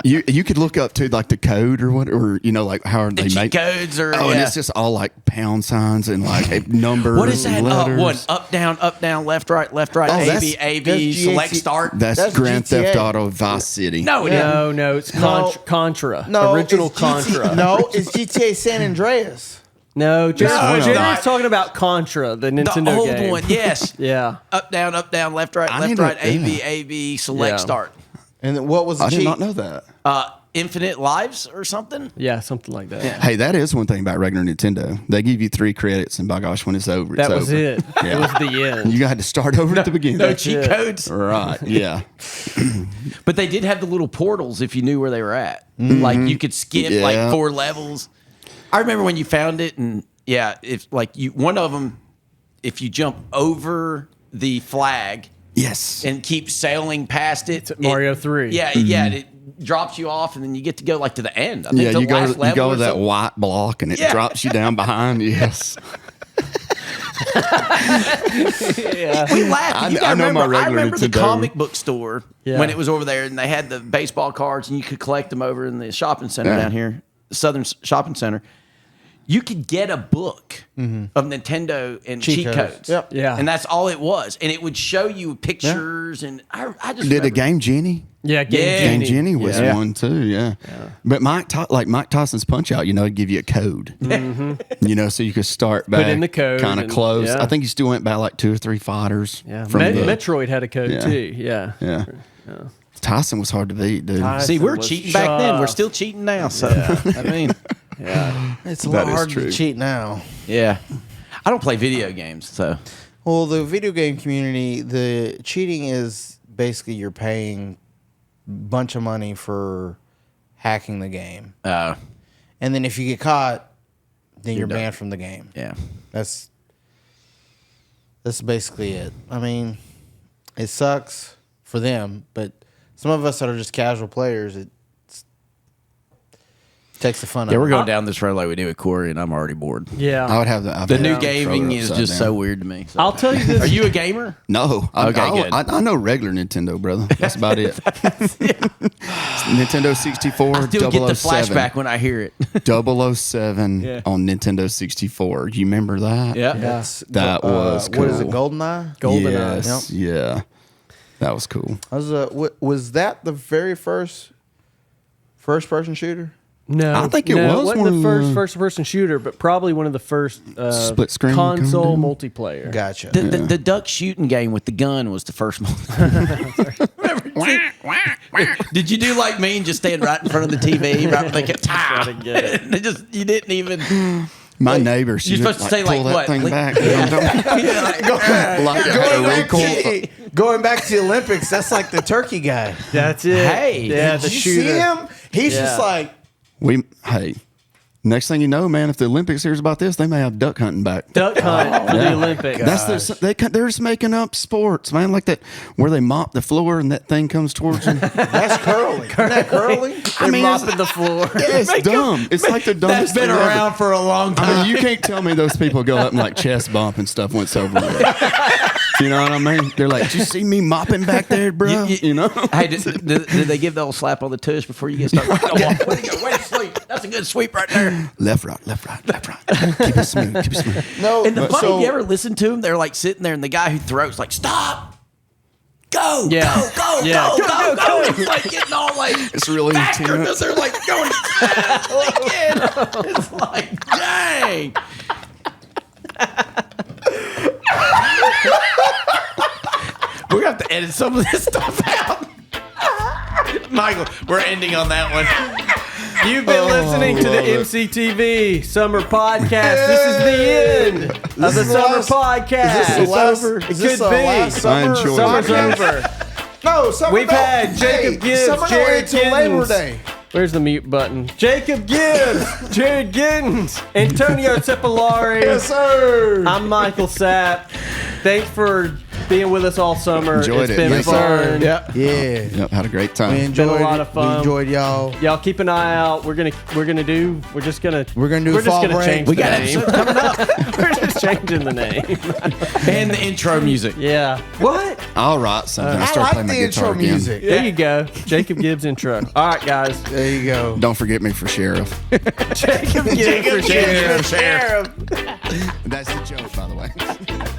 You could look up to like the code or what, or you know, like how they The make cheat codes or Oh, and it's just all like pound signs and like numbers. what is that? and letters. What? Up, down, left, right, Oh, A, B, A, B, that's select, GAT. start. That's Grand GTA. Theft Auto Vice City. No, it isn't. No, it's No. Contra. No, Original it's Contra. No, it's GTA San Andreas. No, Jerry's not. talking about Contra, the Nintendo The old game. one, yes. Yeah. Up, down, left, I right, need to- A, B, select, Yeah. start. And then what was the I did cheat? not know that. Infinite lives or something? Yeah, something like that. Yeah. Hey, that is one thing about regular Nintendo. They give you 3 credits, and by gosh, when it's over, That it's was over. it. Yeah. It was the end. You got to start over at the beginning. No cheat it. codes. Right. Yeah. But they did have the little portals if you knew where they were at. Like you could skip like Yeah. 4 levels. I remember when you found it, and yeah, if like you one of them, if you jump over the flag Yes. and keep sailing past it, Mario 3. Yeah, yeah, it drops you off, and then you get to go like to the end. I think Yeah, the you go last to level or that something. white block, and it Yeah. drops you down behind. Yes. We laughed. I- You gotta I know my remember, I regular remember the Nintendo. comic book store Yeah. when it was over there, and they had the baseball cards, and you could collect them over in the shopping center Yeah. down here, Southern Shopping Center. You could get a book of Nintendo and cheat codes. Yep. Yeah. And that's all it was. And it would show you pictures, and I just Did remember- a Game Genie? Yeah, Yeah. Game Genie was Yeah. one too, yeah. But Mike Tyson's Punch Out, it'd give you a code. You know, so you could start back in the code kind of and- close. yeah. I think you still went by like 2 or 3 fighters. Yeah. From the, Metroid had a code Yeah. too. Yeah. yeah. Tyson was hard to beat, dude. See, we're was cheating back then. We're tough. still cheating now. So, I mean, Yeah. It's a That lot is harder true. to cheat now. yeah. I don't play video games, so. Well, the video game community, the cheating is basically you're paying a bunch of money for hacking the game. And then if you get caught, then you're done. banned from the game. Yeah. That's basically it. I mean, it sucks for them, but some of us that are just casual players, it takes the fun out Yeah, of we're it. going down this road like we do with Corey, and I'm already bored. Yeah. I would have the The new gaming is just so weird to me. So. I'll tell you this. Are you a gamer? No. Okay, good. I know regular Nintendo, brother. That's about it. Nintendo 64, I still get the 007. flashback when I hear it. 007 Yeah. on Nintendo 64. Do you remember that? Yeah. That's That was What is it, cool. GoldenEye? GoldenEye. Yes. Yeah. That was cool. Was that the very first person shooter? No, I think it no, was wasn't one the of first the- first-person shooter, but probably one of the first Split screen console coming multiplayer. Gotcha. The duck shooting game with the gun was the first one. Did you do like me and just stand right in front of the TV, right when they kept to get it. They just you didn't even. My neighbor, she you're would, supposed to say, pull like, that what? thing Like- back. Like Going a back, recoil. going back to the Olympics, that's like the turkey guy. That's it. Hey, yeah, Did the you shooter. see him? He's Yeah. just like, Hey, next thing you know, man, if the Olympics hears about this, they may have duck hunting back. Duck hunt for the Olympics. That's they're just making up sports, man, like that where they mop the floor and that thing comes towards them. that's curling. Isn't that curling? They're mean, mopping the floor. Yeah, it's dumb. It's like the dumbest That's been thing ever. around for a long time. I mean, you can't tell me those people go up and like chest bump and stuff once over with. You know what I mean? They're like, "Did you see me mopping back there, bro?" You know? Hey, did they give the old slap on the tush before you get started? Way to go, way to sweep. That's a good sweep right there. Left, right, left, right, left, right. Keep it smooth. Keep it smooth. No, And the funny, so you ever listen to them? They're like sitting there, and the guy who throws like, "Stop, go, Yeah. go, Yeah. go." It's like getting all like It's really faster intense. because they're like going again. It's like, dang. We're gonna have to edit some of this stuff out. Michael, we're ending on that one. You've been listening to the MCTV Summer Podcast. This is the end of the Summer Podcast. Is this the last? It Is this could the be. last summer? enjoyed it. Summer's Yeah. over. No, summer. We've had Jacob Gibbs, Summer Jared don't end till Labor Giddens. Day. Where's the mute button? Jacob Gibbs, Jared Giddens, Antonio Cipollari. Yes, sir. I'm Michael Sapp. Thanks for being with us all summer. Enjoyed It's it. been Yes, fun. sir. Yeah. Yep, had a great We time. It's been enjoyed a lot it. of fun. We enjoyed y'all. Y'all keep an eye out. We're gonna do Fall break. change We the got name. episodes coming up. We're just changing the name. And the intro music. Yeah. What? I'll write something. I'll I start like playing my the guitar intro again. music. There you go. Jacob Gibbs intro. All right, guys. There you go. Don't forget me for sheriff. Jacob Gibbs for sheriff. That's the joke, by the way.